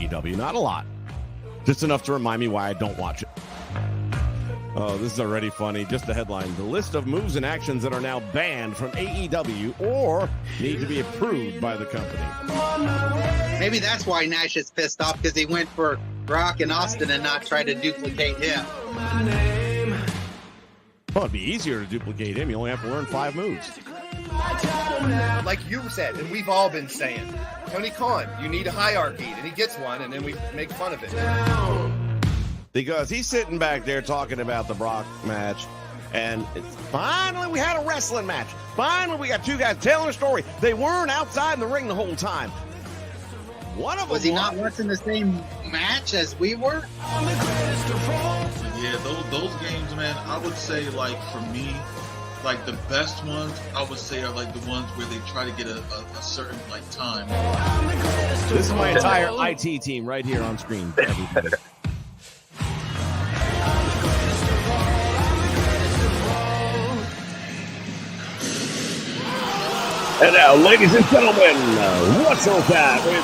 AEW. Not a lot. Just enough to remind me why I don't watch it. Oh, this is already funny. Just the headline. The list of moves and actions that are now banned from AEW or need to be approved by the company. Maybe that's why Nash is pissed off, because he went for Brock and Austin and not try to duplicate him. Well, it'd be easier to duplicate him. You only have to learn 5 moves. Like you said, and we've all been saying, Tony Khan, you need a hierarchy, and he gets one, and then we make fun of it. Because he's sitting back there talking about the Brock match, and it's finally we had a wrestling match. Finally, we got 2 guys telling a story. They weren't outside in the ring the whole time. One of them was he not watching the same match as we were? Yeah, those games, man, I would say, like, for me, like, the best ones, I would say, are, like, the ones where they try to get a certain, like, time. This is my entire IT team right here on screen. And now, ladies and gentlemen, WrestleChat with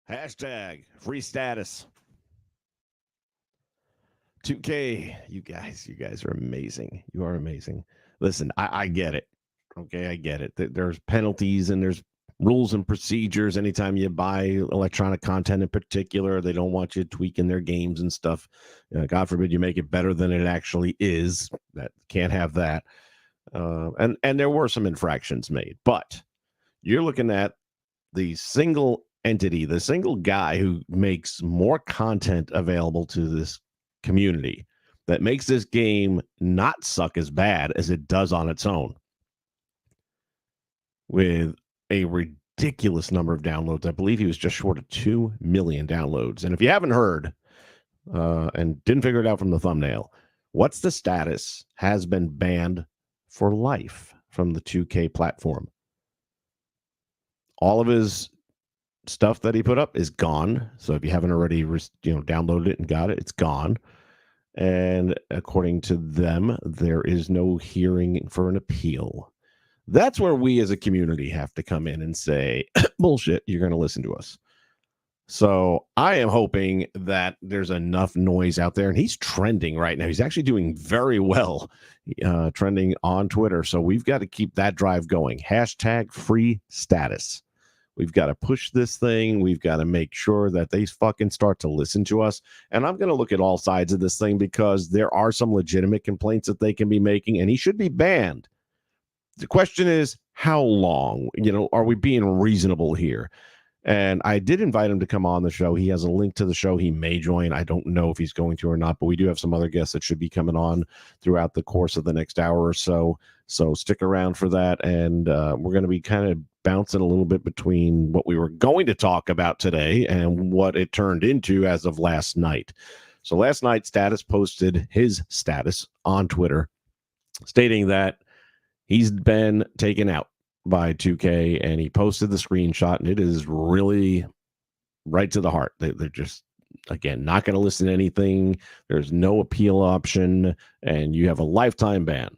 Hashtag free status. 2K, you guys are amazing. You are amazing. Listen, I get it. Okay, I get it. There's penalties and there's rules and procedures anytime you buy electronic content in particular. They don't want you tweaking their games and stuff. God forbid you make it better than it actually is. That can't have that. And there were some infractions made, but you're looking at the single entity, the single guy who makes more content available to this community that makes this game not suck as bad as it does on its own, with a ridiculous number of downloads. I believe he was just short of 2 million downloads. And if you haven't heard and didn't figure it out from the thumbnail, What's the Status has been banned for life from the 2K platform. All of his stuff that he put up is gone. So if you haven't already downloaded it and got it, it's gone. And according to them, there is no hearing for an appeal. That's where we as a community have to come in and say, bullshit, you're going to listen to us. So I am hoping that there's enough noise out there, and he's trending right now. He's actually doing very well, trending on Twitter. So we've got to keep that drive going. Hashtag free status. We've got to push this thing. We've got to make sure that they fucking start to listen to us. And I'm going to look at all sides of this thing, because there are some legitimate complaints that they can be making, and he should be banned. The question is, how long? Are we being reasonable here? And I did invite him to come on the show. He has a link to the show. He may join. I don't know if he's going to or not, but we do have some other guests that should be coming on throughout the course of the next hour or so. So stick around for that. And we're going to be kind of bouncing a little bit between what we were going to talk about today and what it turned into as of last night. So last night, Status posted his status on Twitter stating that he's been taken out by 2K, and he posted the screenshot, and it is really right to the heart. They're just, again, not going to listen to anything. There's no appeal option, and you have a lifetime ban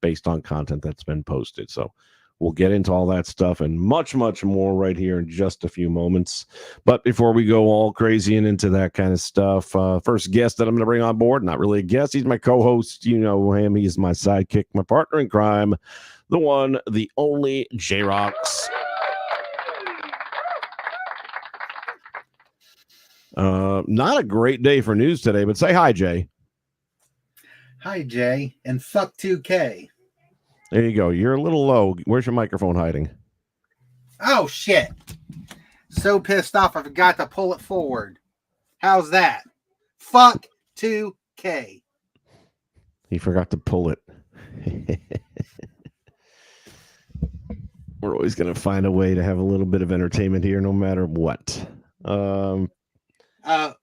based on content that's been posted. So we'll get into all that stuff and much, much more right here in just a few moments. But before we go all crazy and into that kind of stuff, first guest that I'm going to bring on board, not really a guest, he's my co-host. You know him. He's my sidekick, my partner in crime, the one, the only J-Rocks. Not a great day for news today, but say hi, Jay. Hi, Jay, and fuck 2K. There you go. You're a little low. Where's your microphone hiding? Oh, shit. So pissed off I forgot to pull it forward. How's that? Fuck 2K. He forgot to pull it. We're always going to find a way to have a little bit of entertainment here, no matter what.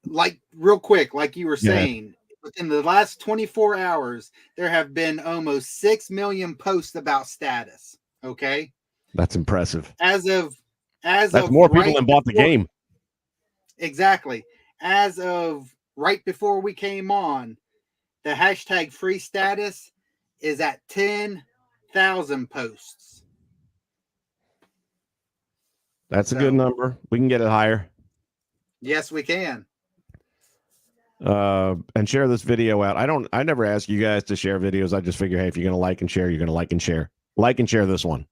Like, real quick, like you were saying, within the last 24 hours, there have been almost 6 million posts about Status. Okay, that's impressive. That's more people than bought the game. Exactly. As of right before we came on, the hashtag free status is at 10,000 posts. That's a good number. We can get it higher. Yes, we can. And share this video out. I never ask you guys to share videos. I just figure, hey, if you're going to like and share, you're going to like and share. Like and share this one.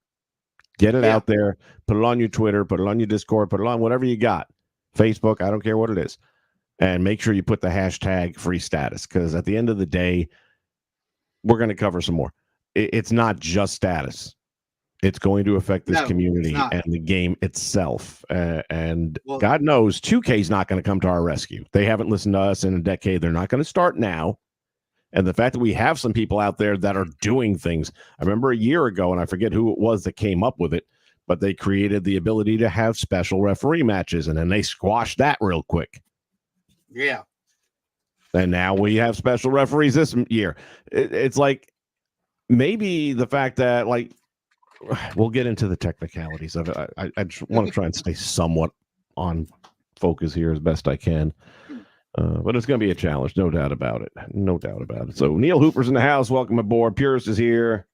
Get it out there. Put it on your Twitter. Put it on your Discord. Put it on whatever you got. Facebook. I don't care what it is. And make sure you put the hashtag free status, because at the end of the day, we're going to cover some more. It's not just status. It's going to affect this community and the game itself. And God knows 2K is not going to come to our rescue. They haven't listened to us in a decade. They're not going to start now. And the fact that we have some people out there that are doing things. I remember a year ago, and I forget who it was that came up with it, but they created the ability to have special referee matches, and then they squashed that real quick. Yeah. And now we have special referees this year. It's like maybe the fact that, like, we'll get into the technicalities of it. I just want to try and stay somewhat on focus here as best I can. But it's going to be a challenge, no doubt about it. No doubt about it. So Neil Hooper's in the house. Welcome aboard. Purist is here.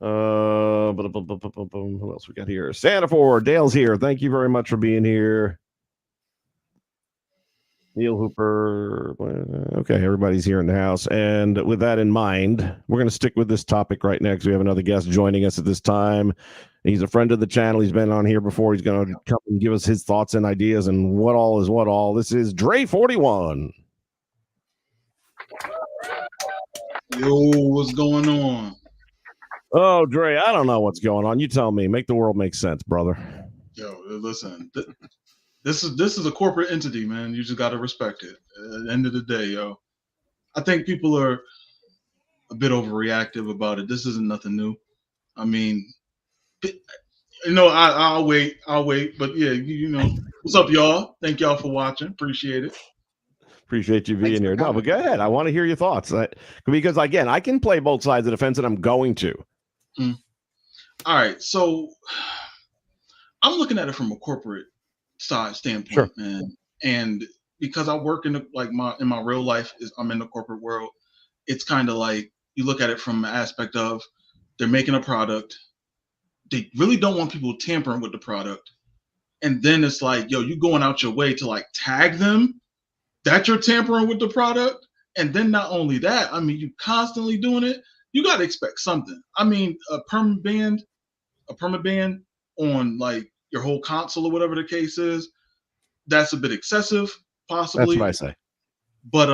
Who else we got here? Santaford, Dale's here. Thank you very much for being here. Neil Hooper. Okay, everybody's here in the house. And with that in mind, we're going to stick with this topic right now because we have another guest joining us at this time. He's a friend of the channel. He's been on here before. He's going to come and give us his thoughts and ideas and what all is what all. This is Dre41. Yo, what's going on? Oh, Dre, I don't know what's going on. You tell me. Make the world make sense, brother. Yo, listen. This is a corporate entity, man. You just got to respect it. At the end of the day, yo, I think people are a bit overreactive about it. This isn't nothing new. I mean, I'll wait. But yeah, you know, what's up, y'all? Thank y'all for watching. Appreciate it. Appreciate you being here. No, but go ahead. I want to hear your thoughts. Because, again, I can play both sides of the fence, and I'm going to. All right. So I'm looking at it from a corporate side standpoint, man. And because I work in my real life I'm in the corporate world, it's kind of like you look at it from the aspect of they're making a product. They really don't want people tampering with the product. And then it's like, yo, you going out your way to like tag them that you're tampering with the product. And then not only that, I mean, you constantly doing it. You got to expect something. I mean, a perma ban on like your whole console or whatever the case is, that's a bit excessive, possibly. That's what I say. But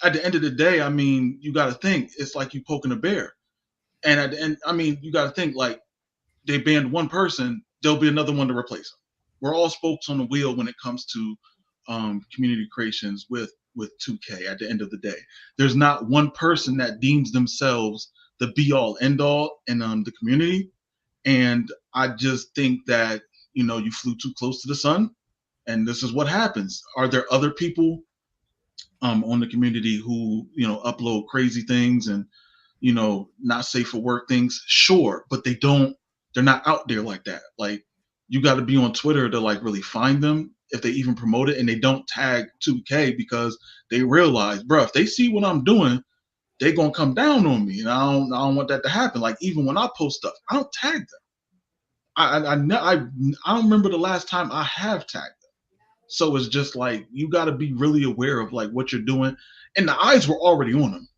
at the end of the day, I mean, you got to think it's like you poking a bear. And at the end, I mean, you got to think like they banned one person, there'll be another one to replace them. We're all spokes on the wheel when it comes to community creations with 2K. At the end of the day, there's not one person that deems themselves the be all end all in the community. And I just think that, you know, you flew too close to the sun, and this is what happens. Are there other people on the community who, you know, upload crazy things and, you know, not safe for work things? Sure, but they're not out there like that. Like, you got to be on Twitter to like really find them if they even promote it, and they don't tag 2K because they realize, bro, if they see what I'm doing, they're gonna come down on me, and I don't want that to happen. Like, even when I post stuff, I don't tag them. I don't remember the last time I have tagged them. So it's just like you got to be really aware of like what you're doing, and the eyes were already on them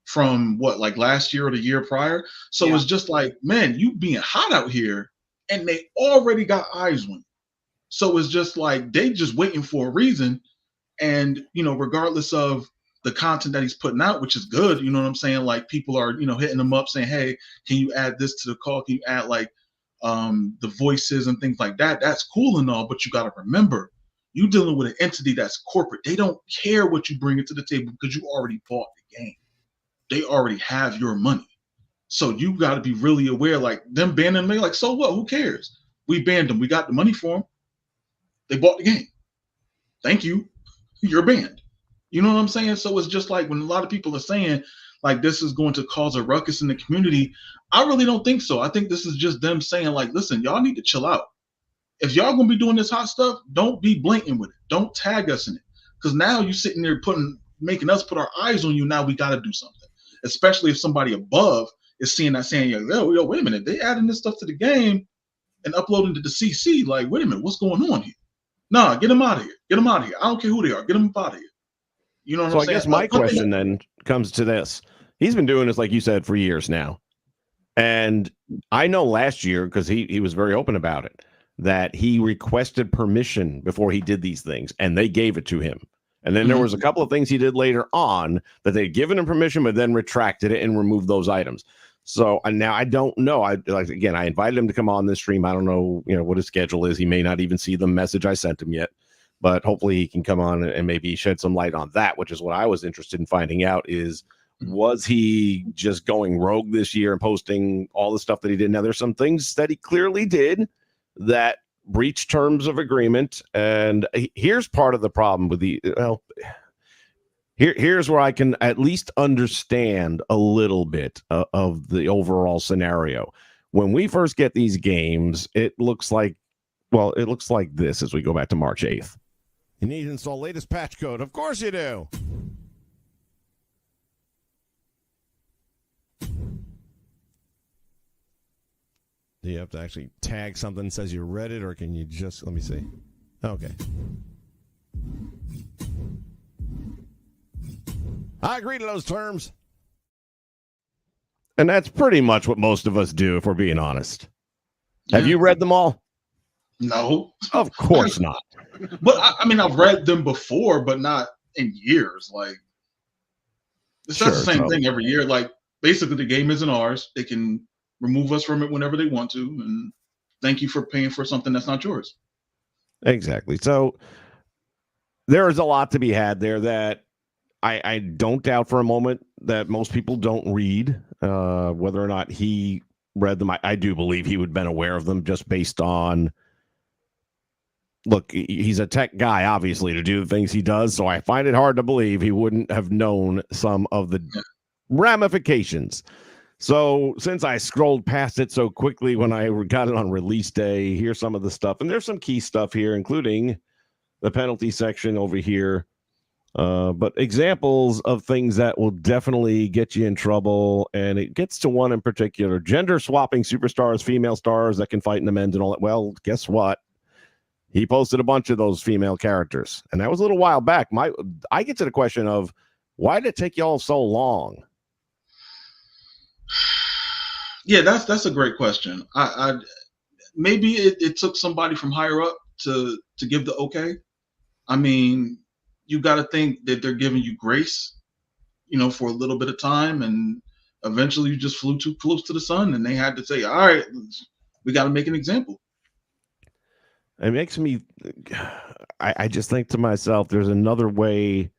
from what, like last year or the year prior. So it's just like, man, you being hot out here, and they already got eyes on you. So it's just like they just waiting for a reason, and you know, regardless of the content that he's putting out, which is good, you know what I'm saying? Like, people are, you know, hitting him up saying, hey, can you add this to the call? Can you add like the voices and things like that? That's cool and all, but you got to remember, you dealing with an entity that's corporate. They don't care what you bring it to the table because you already bought the game. They already have your money. So you got to be really aware, like them banning me, like, so what? Who cares? We banned them. We got the money for them. They bought the game. Thank you. You're banned. You know what I'm saying? So it's just like when a lot of people are saying like this is going to cause a ruckus in the community, I really don't think so. I think this is just them saying like, listen, y'all need to chill out. If y'all gonna be doing this hot stuff, don't be blatant with it. Don't tag us in it. because now you sitting there making us put our eyes on you. Now we got to do something, especially if somebody above is seeing that, saying, yo, wait a minute, they adding this stuff to the game and uploading to the CC. Like, wait a minute, what's going on here? Nah, get them out of here. Get them out of here. I don't care who they are. Get them out of here. You know what I'm saying? So I guess my question then comes to this. He's been doing this, like you said, for years now. And I know last year, because he was very open about it, that he requested permission before he did these things, and they gave it to him. And then there was a couple of things he did later on that they'd given him permission, but then retracted it and removed those items. So now I don't know. I invited him to come on this stream. I don't know, what his schedule is. He may not even see the message I sent him yet, but hopefully he can come on and maybe shed some light on that, which is what I was interested in finding out is, was he just going rogue this year and posting all the stuff that he did? Now, there's some things that he clearly did that breached terms of agreement. And here's part of the problem with here's where I can at least understand a little bit of the overall scenario. When we first get these games, it looks like this as we go back to March 8th. You need to install latest patch code. Of course you do. Do you have to actually tag something that says you read it, or can you just, let me see. Okay. I agree to those terms. And that's pretty much what most of us do, if we're being honest. Yeah. Have you read them all? No. Of course not. But I've read them before, but not in years. Like, it's not the same thing every year. Like, basically, the game isn't ours. They can remove us from it whenever they want to, and thank you for paying for something that's not yours. Exactly. So there is a lot to be had there that I don't doubt for a moment that most people don't read, whether or not he read them. I do believe he would have been aware of them just based on, look, he's a tech guy, obviously, to do the things he does. So I find it hard to believe he wouldn't have known some of the ramifications. So since I scrolled past it so quickly when I got it on release day, here's some of the stuff. And there's some key stuff here, including the penalty section over here. But examples of things that will definitely get you in trouble. And it gets to one in particular: gender swapping superstars, female stars that can fight in the men's and all that. Well, guess what? He posted a bunch of those female characters. And that was a little while back. I get to the question of, why did it take y'all so long? Yeah, that's a great question. I maybe it took somebody from higher up to give the okay. I mean, you got to think that they're giving you grace, for a little bit of time, and eventually you just flew too close to the sun, and they had to say, all right, we got to make an example. It makes me, I just think to myself, there's another way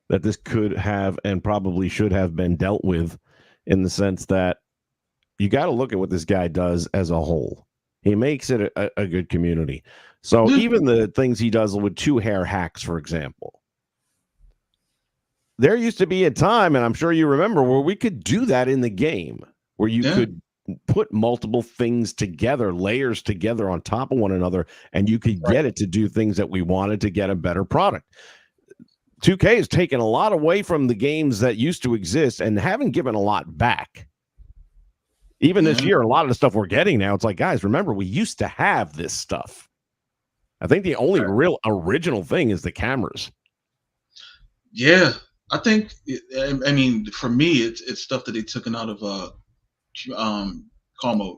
that this could have and probably should have been dealt with, in the sense that you got to look at what this guy does as a whole. He makes it a good community. So even the things he does with 2 hair hacks, for example, there used to be a time, and I'm sure you remember, where we could do that in the game, where you could put multiple things together, layers together on top of one another, and you could get it to do things that we wanted to get a better product. 2K has taken a lot away from the games that used to exist and haven't given a lot back. Even this year, a lot of the stuff we're getting now, it's like, guys, remember, we used to have this stuff. I think the only real original thing is the cameras. Yeah, I think, for me, it's stuff that they took out of call mode.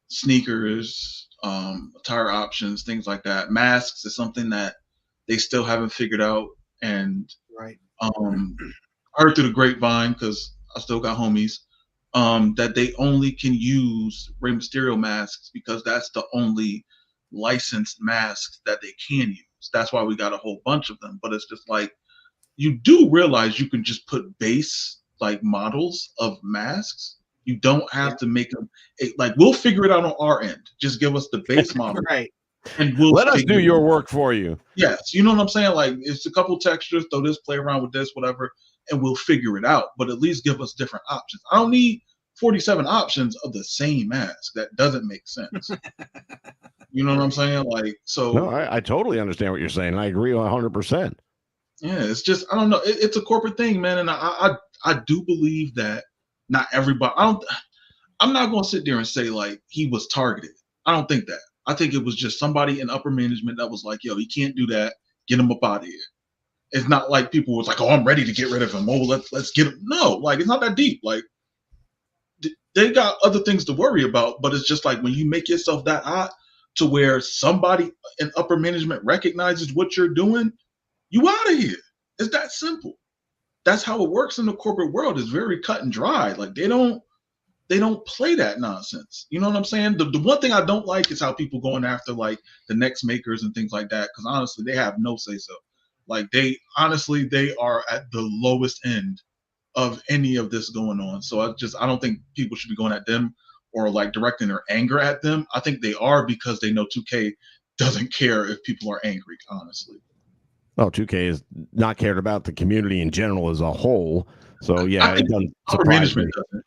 Sneakers, attire options, things like that. Masks is something that they still haven't figured out. And I heard through the grapevine, because I still got homies, that they only can use Rey Mysterio masks because that's the only licensed masks that they can use. That's why we got a whole bunch of them. But it's just like, you do realize you can just put base like models of masks. You don't have to make them we'll figure it out on our end. Just give us the base model. Right. And we'll let us do your work for you. Yes. You know what I'm saying? Like, it's a couple textures, throw this, play around with this, whatever, and we'll figure it out. But at least give us different options. I don't need 47 options of the same mask. That doesn't make sense. You know what I'm saying? Like, so. No, I totally understand what you're saying. I agree 100%. Yeah, it's just I don't know. It's a corporate thing, man, and I do believe that not everybody. I'm not going to sit there and say like he was targeted. I don't think that. I think it was just somebody in upper management that was like, yo, he can't do that. Get him up out of here. It's not like people was like, oh, I'm ready to get rid of him. Oh, let's get him. No, like it's not that deep. Like they got other things to worry about, but it's just like when you make yourself that hot to where somebody in upper management recognizes what you're doing, you out of here. It's that simple. That's how it works in the corporate world. It's very cut and dry. Like they don't play that nonsense. You know what I'm saying? The one thing I don't like is how people going after like the next makers and things like that. Because honestly, they have no say so. Like they are at the lowest end of any of this going on. So I don't think people should be going at them or like directing their anger at them. I think they are because they know 2K doesn't care if people are angry, honestly. Well, 2K is not cared about the community in general as a whole. So yeah, it doesn't upper surprise me. management doesn't.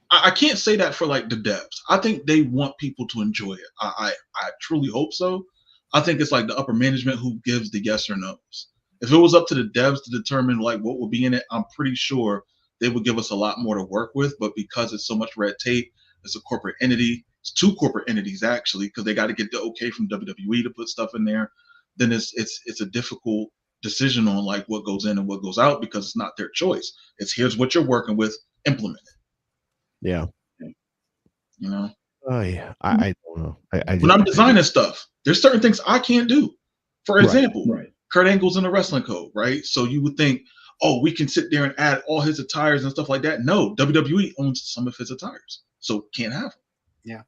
I can't say that for like the devs. I think they want people to enjoy it. I truly hope so. I think it's like the upper management who gives the yes or no's. If it was up to the devs to determine like what would be in it, I'm pretty sure they would give us a lot more to work with. But because it's so much red tape, it's a corporate entity. It's two corporate entities actually, because they got to get the okay from WWE to put stuff in there. Then it's a difficult decision on like what goes in and what goes out because it's not their choice. It's here's what you're working with, implement it. Yeah. You know. Oh yeah. I don't know. When I'm designing stuff, there's certain things I can't do. For example, Kurt Angle's in the wrestling code, right? So you would think, oh, we can sit there and add all his attires and stuff like that. No, WWE owns some of his attires, so can't have them. Yeah.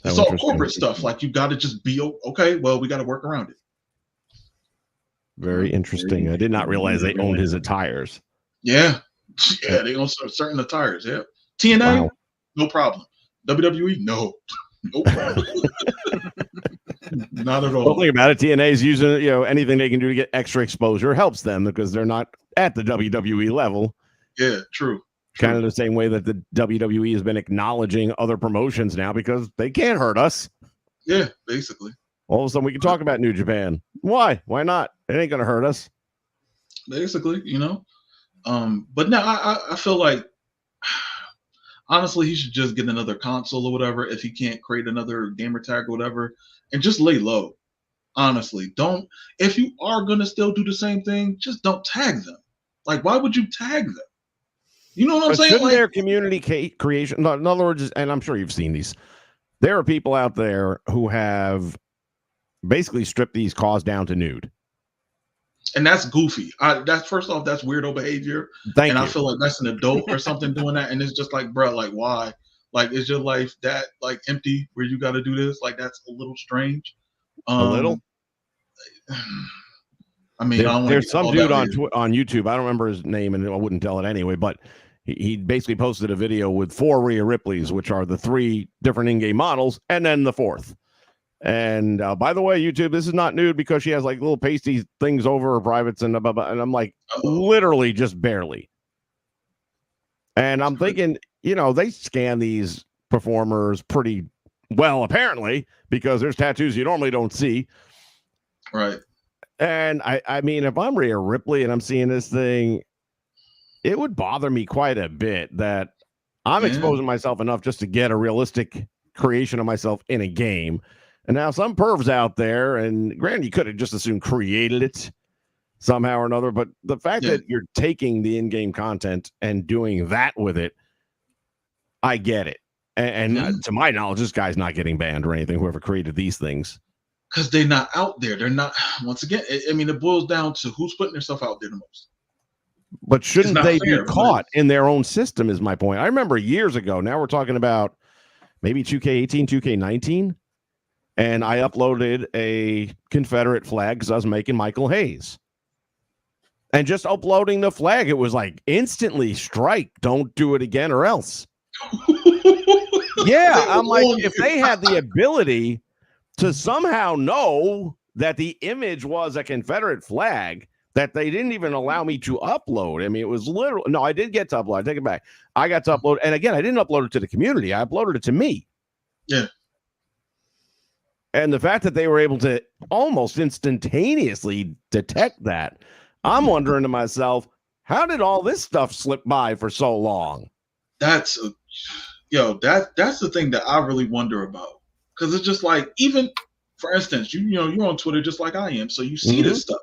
It's all corporate stuff. Like you got to just be okay. Well, we got to work around it. Very interesting. I did not realize they owned his attires. Yeah, they own certain attires. Yeah, TNA, no problem. WWE, no problem. Not at all. Well, think about it. TNA is using anything they can do to get extra exposure helps them because they're not at the WWE level. Yeah, true. Kind of the same way that the WWE has been acknowledging other promotions now because they can't hurt us. Yeah, basically. All of a sudden, we can talk about New Japan. Why? Why not? It ain't gonna hurt us. Basically, But now I feel like honestly, he should just get another console or whatever if he can't create another gamer tag or whatever, and just lay low. Honestly, don't. If you are gonna still do the same thing, just don't tag them. Like, why would you tag them? You know what I'm saying? Shouldn't their community creation? In other words, and I'm sure you've seen these. There are people out there who have basically stripped these cause down to nude. And that's goofy. That's first off, that's weirdo behavior. Thank you. I feel like that's an adult or something doing that. And it's just like, bro, like why? Like, is your life that like empty where you got to do this? Like, that's a little strange. A little. I mean, there's some dude on YouTube. I don't remember his name, and I wouldn't tell it anyway. But he basically posted a video with 4 Rhea Ripleys, which are the 3 different in-game models, and then the 4th. And by the way, YouTube, this is not nude because she has like little pasty things over her privates and blah, blah, and I'm like, literally just barely. And I'm thinking, they scan these performers pretty well, apparently, because there's tattoos you normally don't see. Right. And I mean, if I'm Rhea Ripley and I'm seeing this thing, it would bother me quite a bit that I'm exposing myself enough just to get a realistic creation of myself in a game. And now some pervs out there, and granted, you could have just as soon created it somehow or another, but the fact that you're taking the in-game content and doing that with it, I get it. And to my knowledge, this guy's not getting banned or anything, whoever created these things. Because they're not out there. They're not, once again, I mean, it boils down to who's putting themselves out there the most. But shouldn't they be caught in their own system is my point. I remember years ago, now we're talking about maybe 2K18, 2K19, and I uploaded a Confederate flag because I was making Michael Hayes. And just uploading the flag, it was like instantly strike. Don't do it again or else. Yeah, I'm like, if they had the ability to somehow know that the image was a Confederate flag that they didn't even allow me to upload. I mean, it was literally, no, I did get to upload. I take it back. I got to upload. And again, I didn't upload it to the community. I uploaded it to me. Yeah. And the fact that they were able to almost instantaneously detect that, I'm wondering to myself, how did all this stuff slip by for so long? That's the thing that I really wonder about, because it's just like, even for instance, you're on Twitter just like I am, so you see this stuff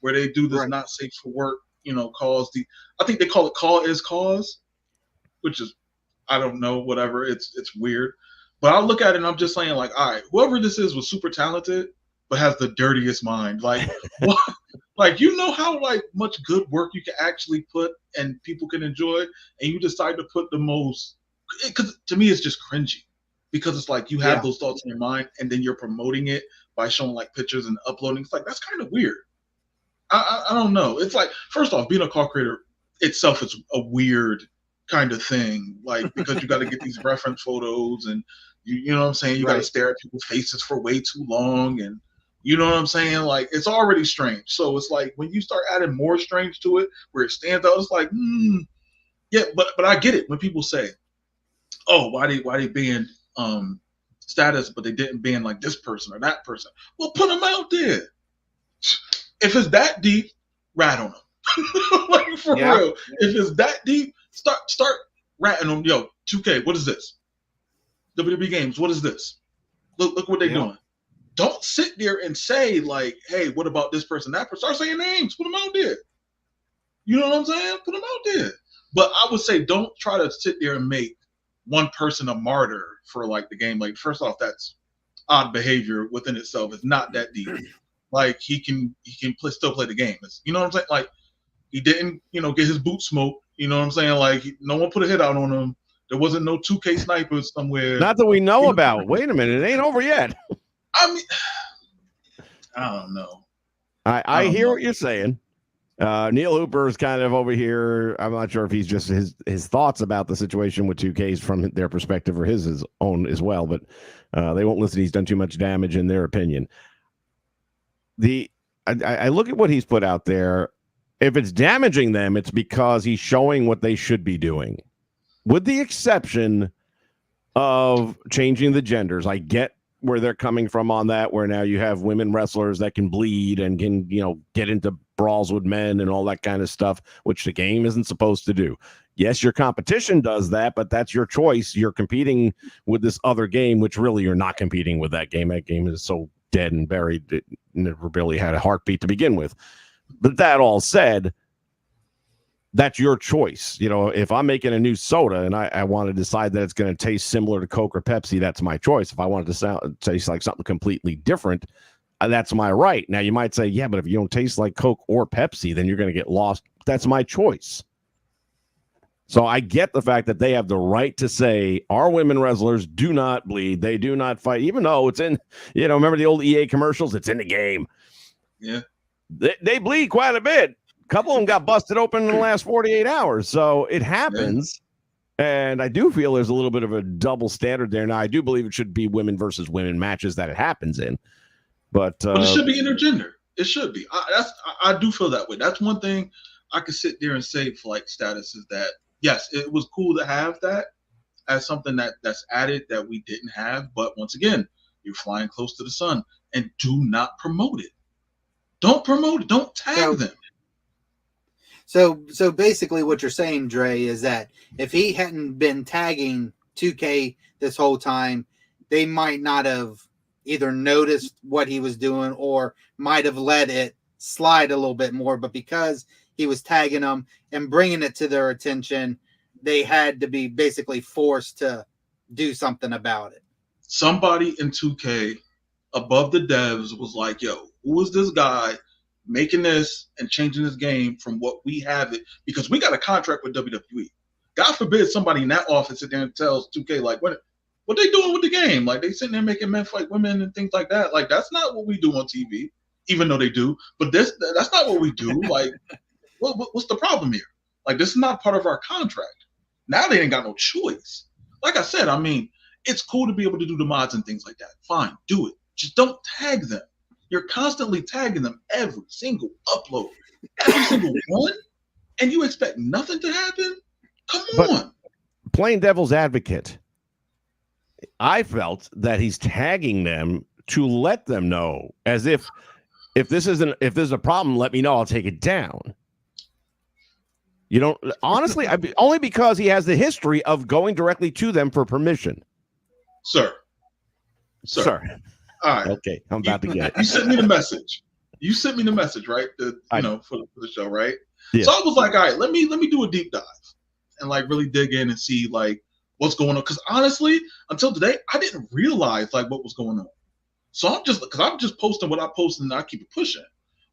where they do this Right. not safe for work, cause I think they call it call is cause, which is, I don't know, whatever. It's weird, but I look at it and I'm just saying, like, all right, whoever this is was super talented, but has the dirtiest mind. Like, what? Like, how like much good work you can actually put and people can enjoy, and you decide to put the most. Because to me, it's just cringy, because it's like you have those thoughts in your mind and then you're promoting it by showing like pictures and uploading. It's like, that's kind of weird. I don't know. It's like, first off, being a call creator itself is a weird kind of thing, like, because you got to get these reference photos, and you know what I'm saying, you got to stare at people's faces for way too long, and you know what I'm saying, like, it's already strange. So it's like, when you start adding more strange to it where it stands out, it's like, yeah, but I get it when people say, oh, why they banned status, but they didn't ban like this person or that person. Well, put them out there. If it's that deep, rat on them. Like, for real. If it's that deep, start ratting them. Yo, 2K, what is this? WWE Games, what is this? Look what they're doing. Don't sit there and say, like, hey, what about this person, that person? Start saying names. Put them out there. You know what I'm saying? Put them out there. But I would say, don't try to sit there and make one person a martyr for like the game. Like, first off, that's odd behavior within itself. It's not that deep. Like, he can still play the game. You know what I'm saying? Like, he didn't, get his boot smoked. You know what I'm saying? Like, no one put a hit out on him. There wasn't no 2K snipers somewhere. Not that we know about. Wait a minute, it ain't over yet. I mean, I don't know. I hear what you're saying. Neil Hooper is kind of over here. I'm not sure if he's just his thoughts about the situation with 2Ks from their perspective or his own as well, but they won't listen. He's done too much damage in their opinion. I look at what he's put out there. If it's damaging them, it's because he's showing what they should be doing. With the exception of changing the genders, I get where they're coming from on that, where now you have women wrestlers that can bleed and can, get into brawls with men and all that kind of stuff, which the game isn't supposed to do. Yes, your competition does that, but that's your choice. You're competing with this other game, which really you're not competing with that game. That game is so dead and buried, it never really had a heartbeat to begin with. But that all said, that's your choice. If I'm making a new soda and I want to decide that it's going to taste similar to Coke or Pepsi, that's my choice. If I want it to taste like something completely different, that's my right. Now, you might say, yeah, but if you don't taste like Coke or Pepsi, then you're going to get lost. That's my choice. So I get the fact that they have the right to say our women wrestlers do not bleed. They do not fight, even though it's in, remember the old EA commercials? It's in the game. Yeah. They bleed quite a bit. A couple of them got busted open in the last 48 hours. So it happens. Yeah. And I do feel there's a little bit of a double standard there. Now, I do believe it should be women versus women matches that it happens in. But it should be intergender. It should be. I do feel that way. That's one thing I could sit there and say for like status is that, yes, it was cool to have that as something that's added that we didn't have. But once again, you're flying close to the sun, and do not promote it. Don't promote it. Don't tag them. So basically what you're saying, Dre, is that if he hadn't been tagging 2K this whole time, they might not have either noticed what he was doing or might have let it slide a little bit more. But because he was tagging them and bringing it to their attention, they had to be basically forced to do something about it. Somebody in 2K above the devs was like, yo, who is this guy making this and changing this game from what we have it? Because we got a contract with WWE. God forbid somebody in that office sit there and tells 2K, like, what they doing with the game? Like, they sitting there making men fight women and things like that. Like, that's not what we do on TV, even though they do. But that's not what we do. Like, what's the problem here? Like, this is not part of our contract. Now they ain't got no choice. Like I said, I mean, it's cool to be able to do the mods and things like that. Fine, do it. Just don't tag them. You're constantly tagging them every single upload, every single one, and you expect nothing to happen? Come on. Plain devil's advocate, I felt that he's tagging them to let them know, as if if there's a problem, let me know. I'll take it down. You don't honestly, only because he has the history of going directly to them for permission. Sir. All right. Okay, I'm about to get it. You sent me the message. Right? For the show, right? Yeah. So I was like, all right, let me do a deep dive and like really dig in and see like what's going on. Because honestly, until today, I didn't realize like what was going on. So I'm just posting what I posted and I keep it pushing.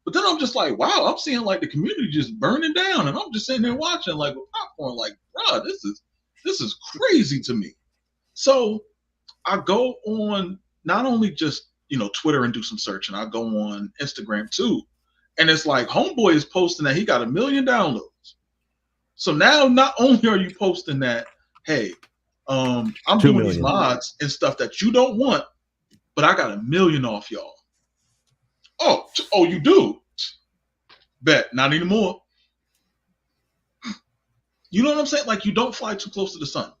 But then I'm just like, wow, I'm seeing like the community just burning down, and I'm just sitting there watching like with popcorn, like, bro, this is crazy to me. So I go on not only just Twitter and do some searching, I go on Instagram too, and it's like Homeboy is posting that he got 1 million downloads. So now not only are you posting that, hey, I'm doing these mods and stuff that you don't want, but I got 1 million off y'all. Oh, you do? Bet, not anymore. You know what I'm saying? Like, you don't fly too close to the sun.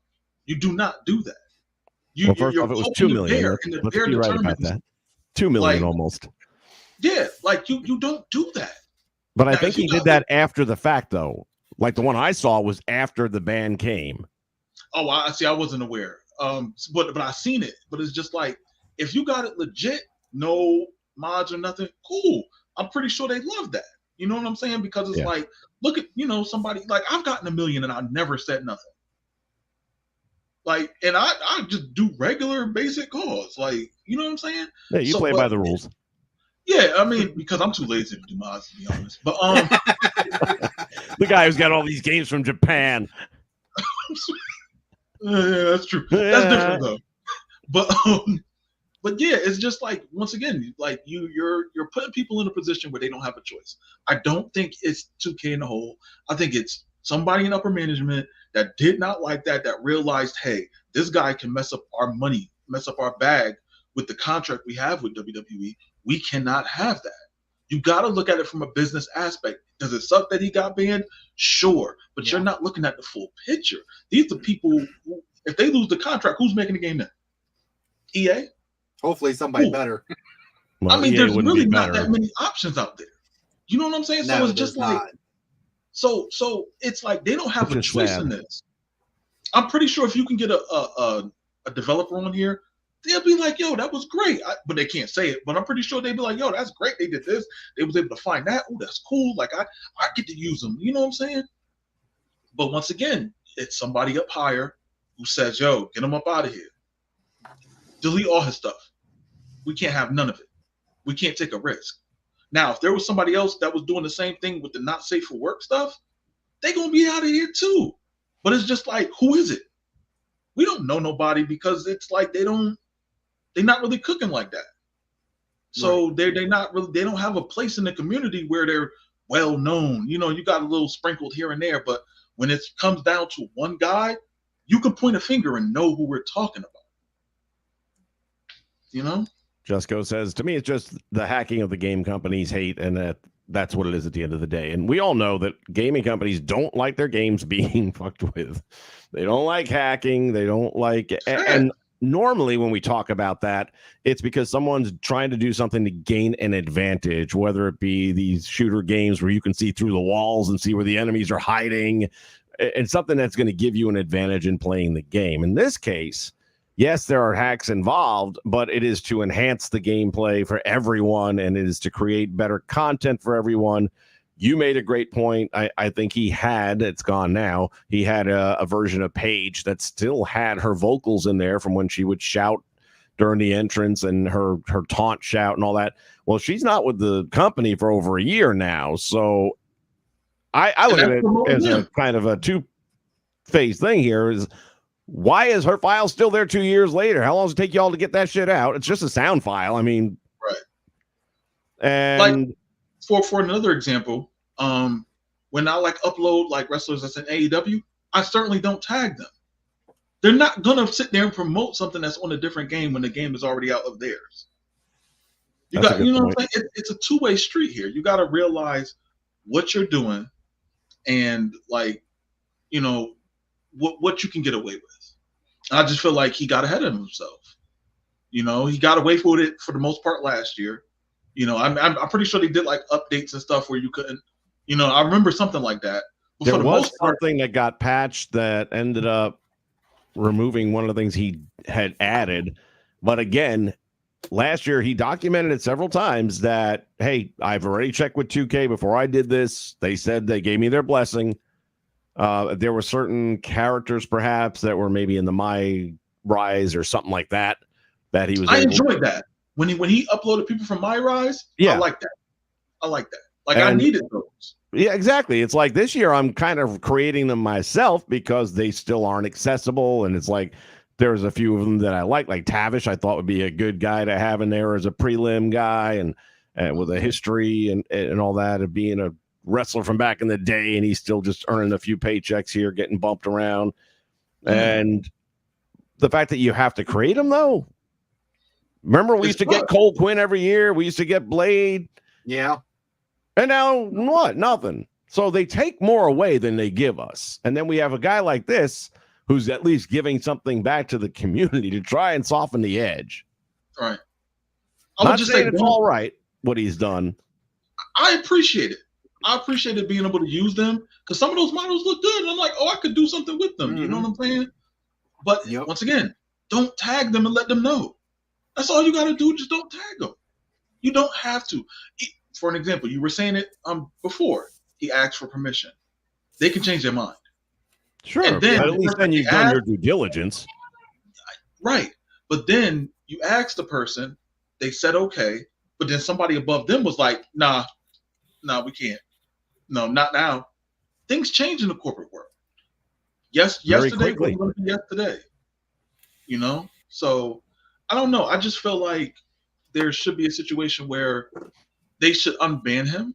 You do not do that. First off, it was 2 million. Let's be right about that. 2 million almost. Yeah, like you don't do that. But I think he did that after the fact, though. Like the one I saw was after the ban came. Oh, I see. I wasn't aware. But I seen it. But it's just like, if you got it legit, no mods or nothing, cool. I'm pretty sure they love that. You know what I'm saying? Because it's like, look at somebody like I've gotten 1 million and I never said nothing. Like, and I just do regular basic calls. Like, you know what I'm saying? Yeah, you play by the rules. Yeah, I mean, because I'm too lazy to do mods, to be honest. But the guy who's got all these games from Japan. Yeah, that's true. That's different though. But yeah, it's just like, once again, like you're putting people in a position where they don't have a choice. I don't think it's 2K in the hole. I think it's somebody in upper management that did not like that realized, hey, this guy can mess up our money, mess up our bag with the contract we have with WWE. We cannot have that. You got to look at it from a business aspect. Does it suck that he got banned? Sure, but you're not looking at the full picture. These are people who, if they lose the contract, who's making the game then? EA? Hopefully somebody better. Well, I mean, there's really not that many options out there. You know what I'm saying? No, so it's just like, so it's like they don't have a choice in this. I'm pretty sure if you can get a developer on here, they'll be like, yo, that was great. But they can't say it. But I'm pretty sure they'd be like, yo, that's great. They did this. They was able to find that. Oh, that's cool. Like, I get to use them. You know what I'm saying? But once again, it's somebody up higher who says, yo, get him up out of here. Delete all his stuff. We can't have none of it. We can't take a risk. Now, if there was somebody else that was doing the same thing with the not safe for work stuff, they're going to be out of here too. But it's just like, who is it? We don't know nobody, because it's like they're not really cooking like that. So they don't have a place in the community where they're well known. You know, you got a little sprinkled here and there, but when it comes down to one guy, you can point a finger and know who we're talking about. You know? Jusco says, to me, it's just the hacking of the game companies hate, and that's what it is at the end of the day. And we all know that gaming companies don't like their games being fucked with. They don't like hacking. They don't like, and normally when we talk about that, it's because someone's trying to do something to gain an advantage, whether it be these shooter games where you can see through the walls and see where the enemies are hiding, and something that's going to give you an advantage in playing the game. In this case, yes, there are hacks involved, but it is to enhance the gameplay for everyone, and it is to create better content for everyone. You made a great point. I think it's gone now. He had a version of Paige that still had her vocals in there from when she would shout during the entrance and her taunt shout and all that. Well, she's not with the company for over a year now. So I look at it as a kind of a two-phase thing here. Is why is her file still there 2 years later? How long does it take y'all to get that shit out? It's just a sound file. I mean, right. And like for another example, when I like upload like wrestlers that's in AEW, I certainly don't tag them. They're not gonna sit there and promote something that's on a different game when the game is already out of theirs. You know what I'm saying? It's a two-way street here. You got to realize what you're doing, and like, you know, what you can get away with. I just feel like he got ahead of himself. You know, he got away with it for the most part last year. You know, I'm pretty sure they did like updates and stuff where you couldn't. You know, I remember something like that. But There for the was most part, something that got patched that ended up removing one of the things he had added. But again, last year he documented it several times that, hey, I've already checked with 2K before I did this. They said they gave me their blessing. There were certain characters perhaps that were maybe in the My Rise or something like that he was I able. enjoyed that when he uploaded people from My Rise. Yeah. I like that. Like, And I needed those. Yeah, exactly. It's like this year I'm kind of creating them myself because they still aren't accessible. And it's like there's a few of them that I like Tavish, I thought would be a good guy to have in there as a prelim guy and with a history and all that of being a wrestler from back in the day. And he's still just earning a few paychecks here, getting bumped around. And the fact that you have to create them, though. Remember, we used to get Cole Quinn every year. We used to get Blade. Yeah. And now what? Nothing. So they take more away than they give us. And then we have a guy like this who's at least giving something back to the community to try and soften the edge. Right. I'm not saying it's all right what he's done. I appreciate it. I appreciated being able to use them because some of those models look good. And I'm like, oh, I could do something with them. You know what I'm saying? But once again, don't tag them and let them know. That's all you got to do. Just don't tag them. You don't have to. For an example, you were saying it before. He asked for permission. They can change their mind. Sure. And then, but at least then you've done your due diligence. Right. But then you asked the person, they said okay, but then somebody above them was like, nah, we can't. No, not now. Things change in the corporate world. Yesterday wasn't going to be yesterday. You know? So I don't know. I just feel like there should be a situation where they should unban him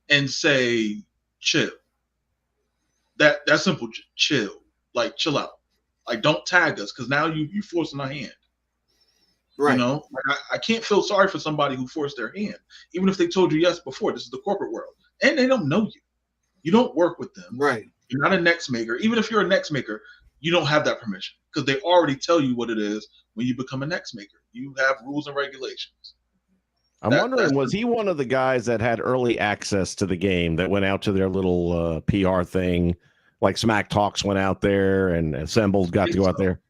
and say, chill. That's simple. Chill. Like, chill out. Like, don't tag us because now you forcing our hand. Right. You know, like, I can't feel sorry for somebody who forced their hand, even if they told you yes before. This is the corporate world, and they don't know you. You don't work with them. Right. You're not a next maker. Even if you're a next maker, you don't have that permission because they already tell you what it is when you become a next maker. You have rules and regulations. I'm wondering, was he one of the guys that had early access to the game that went out to their little PR thing, like Smack Talks went out there and Assembled got to go out there?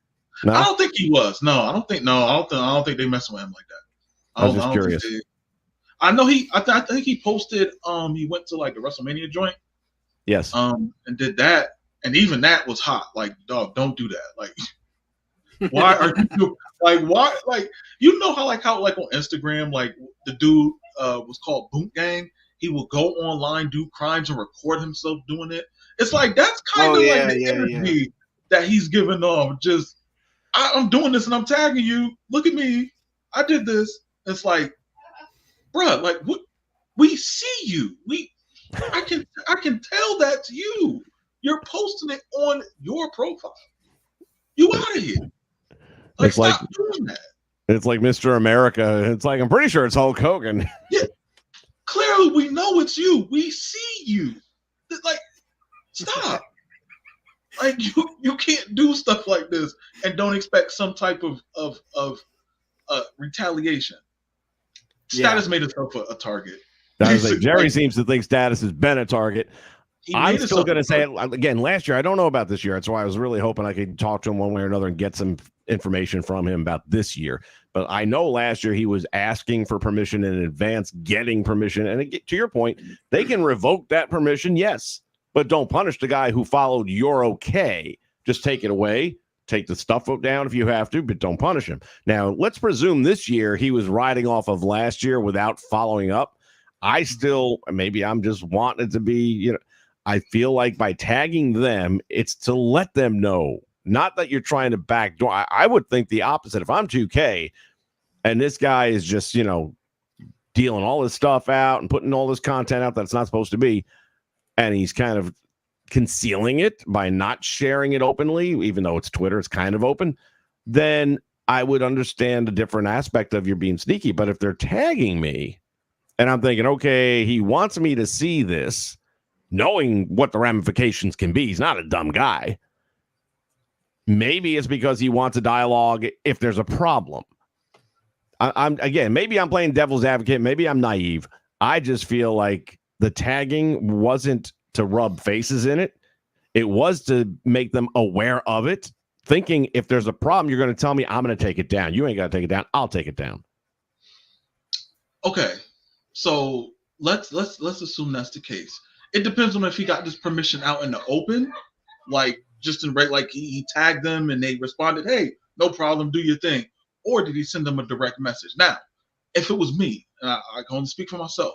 No? I don't think he was. No, I don't think they messing with him like that. I was just curious. I know I think he posted. He went to like the WrestleMania joint. Yes. And did that, and even that was hot. Like, dog, don't do that. Like, why are you like? Why like? You know how on Instagram, like the dude was called Boot Gang. He will go online, do crimes, and record himself doing it. It's like that's kind of like the energy that he's giving off. Just I'm doing this and I'm tagging you. Look at me. I did this. It's like, bruh, like what? We see you. I can tell that to you. You're posting it on your profile. You out of here. Like, stop doing that. It's like Mr. America. It's like I'm pretty sure it's Hulk Hogan. Yeah. Clearly, we know it's you. We see you. Like, stop. Like you can't do stuff like this and don't expect some type of retaliation. Status made itself a target. I was like, Jerry seems to think Status has been a target. I'm still going to say it again. Last year, I don't know about this year. That's why I was really hoping I could talk to him one way or another and get some information from him about this year. But I know last year he was asking for permission in advance, getting permission. And to your point, they can revoke that permission, yes, but don't punish the guy who followed your okay. Just take it away. Take the stuff down if you have to, but don't punish him. Now, let's presume this year he was riding off of last year without following up. I still, maybe I'm just wanting it to be, I feel like by tagging them, it's to let them know, not that you're trying to backdoor. I would think the opposite. If I'm 2K and this guy is just, dealing all this stuff out and putting all this content out that's not supposed to be, and he's kind of concealing it by not sharing it openly, even though it's Twitter, it's kind of open, then I would understand a different aspect of you're being sneaky. But if they're tagging me and I'm thinking, okay, he wants me to see this, knowing what the ramifications can be, he's not a dumb guy. Maybe it's because he wants a dialogue if there's a problem. I'm again, maybe I'm playing devil's advocate, maybe I'm naive. I just feel like the tagging wasn't to rub faces in it. It was to make them aware of it, thinking if there's a problem, you're going to tell me, I'm going to take it down. You ain't got to take it down. I'll take it down. Okay, so let's assume that's the case. It depends on if he got this permission out in the open, like just in like he tagged them and they responded, "Hey, no problem, do your thing," or did he send them a direct message? Now, if it was me, and I can only speak for myself,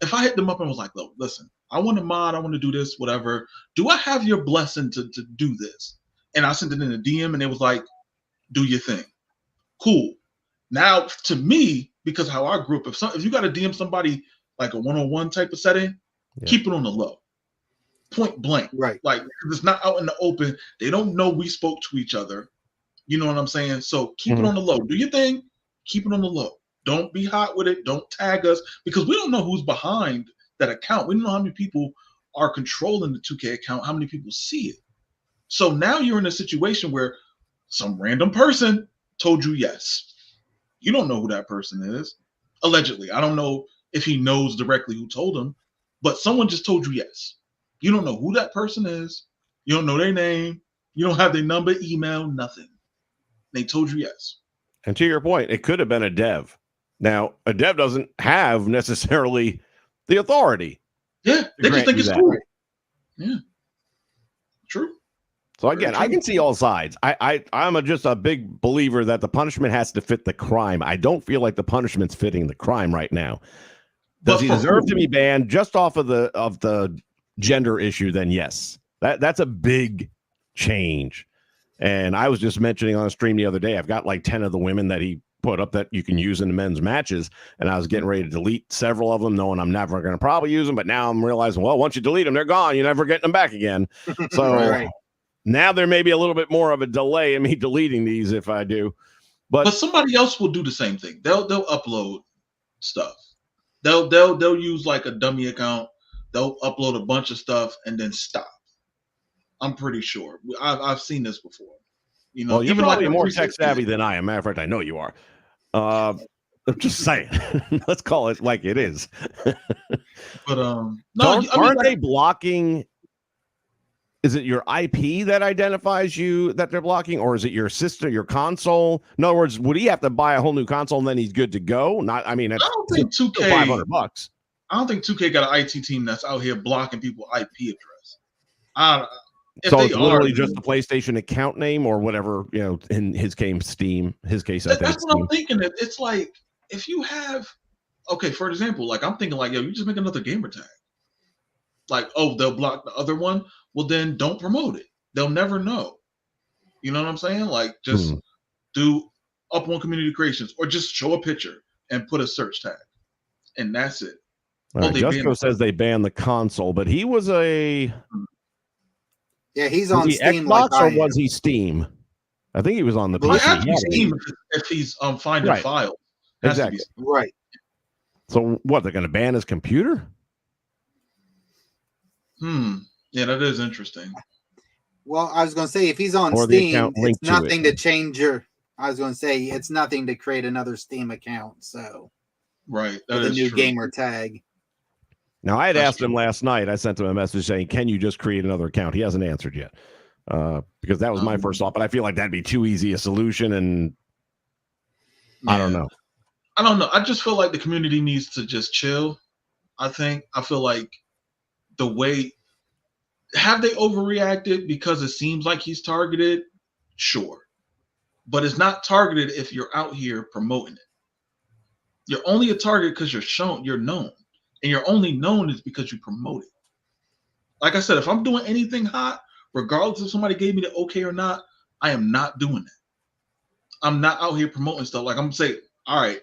if I hit them up and was like, "Look, listen, I want to mod, I want to do this, whatever. Do I have your blessing to do this?" And I sent it in a DM, and it was like, "Do your thing." Cool. Now, to me, because how I grew up, if you got to DM somebody like a one-on-one type of setting, keep it on the low, point blank. Right. Like it's not out in the open. They don't know we spoke to each other. You know what I'm saying? So keep it on the low. Do your thing. Keep it on the low. Don't be hot with it. Don't tag us because we don't know who's behind that account. We don't know how many people are controlling the 2K account, how many people see it. So now you're in a situation where some random person told you yes. You don't know who that person is. Allegedly. I don't know if he knows directly who told him, but someone just told you yes. You don't know who that person is. You don't know their name. You don't have their number, email, nothing. They told you yes. And to your point, it could have been a dev. Now, a dev doesn't have necessarily the authority. Yeah, they just think it's cool. Yeah. True. So again, I can see all sides. I'm just a big believer that the punishment has to fit the crime. I don't feel like the punishment's fitting the crime right now. Does he deserve to be banned just off of the gender issue? Then yes, that's a big change. And I was just mentioning on a stream the other day, I've got like 10 of the women that he put up that you can use in the men's matches, and I was getting ready to delete several of them, knowing I'm never going to probably use them. But now I'm realizing, well, once you delete them, they're gone. You're never getting them back again. So. Right. Now there may be a little bit more of a delay in me deleting these if I do, but somebody else will do the same thing. They'll upload stuff. They'll use like a dummy account. They'll upload a bunch of stuff and then stop. I'm pretty sure. I've seen this before. You know, well, you're even probably like more tech savvy than I am. Matter of fact, I know you are. I'm just saying. Let's call it like it is. But aren't they blocking? Is it your IP that identifies you that they're blocking, or is it your system, your console? In other words, would he have to buy a whole new console and then he's good to go? I don't think 2K $500. I don't think 2K got an IT team that's out here blocking people's IP address. So it's literally just the PlayStation account name or whatever, you know, in his case, Steam. His case, I think. That's what I'm thinking. It's like if you have, okay, for example, like I'm thinking like, yo, you just make another gamer tag. Like, oh, they'll block the other one. Well, then don't promote it. They'll never know. You know what I'm saying? Like, just do up on community creations or just show a picture and put a search tag. And that's it. Right, Jusco says they banned the console, but he was a... Yeah, he's on Steam. Xbox or was he Steam? I think he was on the PC. It has to be Steam if he's finding files. Exactly. Right. So what, they're going to ban his computer? Yeah, that is interesting. Well, I was going to say, if he's on Steam, it's nothing to change your... I was going to say, it's nothing to create another Steam account, so... Right. That is a new gamer tag. Now, I had asked him last night. I sent him a message saying, can you just create another account? He hasn't answered yet. Because that was my first thought, but I feel like that'd be too easy a solution, and I don't know. I don't know. I just feel like the community needs to just chill, I think. I feel like the way... Have they overreacted because it seems like he's targeted? Sure. But it's not targeted if you're out here promoting it. You're only a target because you're known. And you're only known is because you promote it. Like I said, if I'm doing anything hot, regardless if somebody gave me the okay or not, I am not doing that. I'm not out here promoting stuff. Like I'm going to say, all right,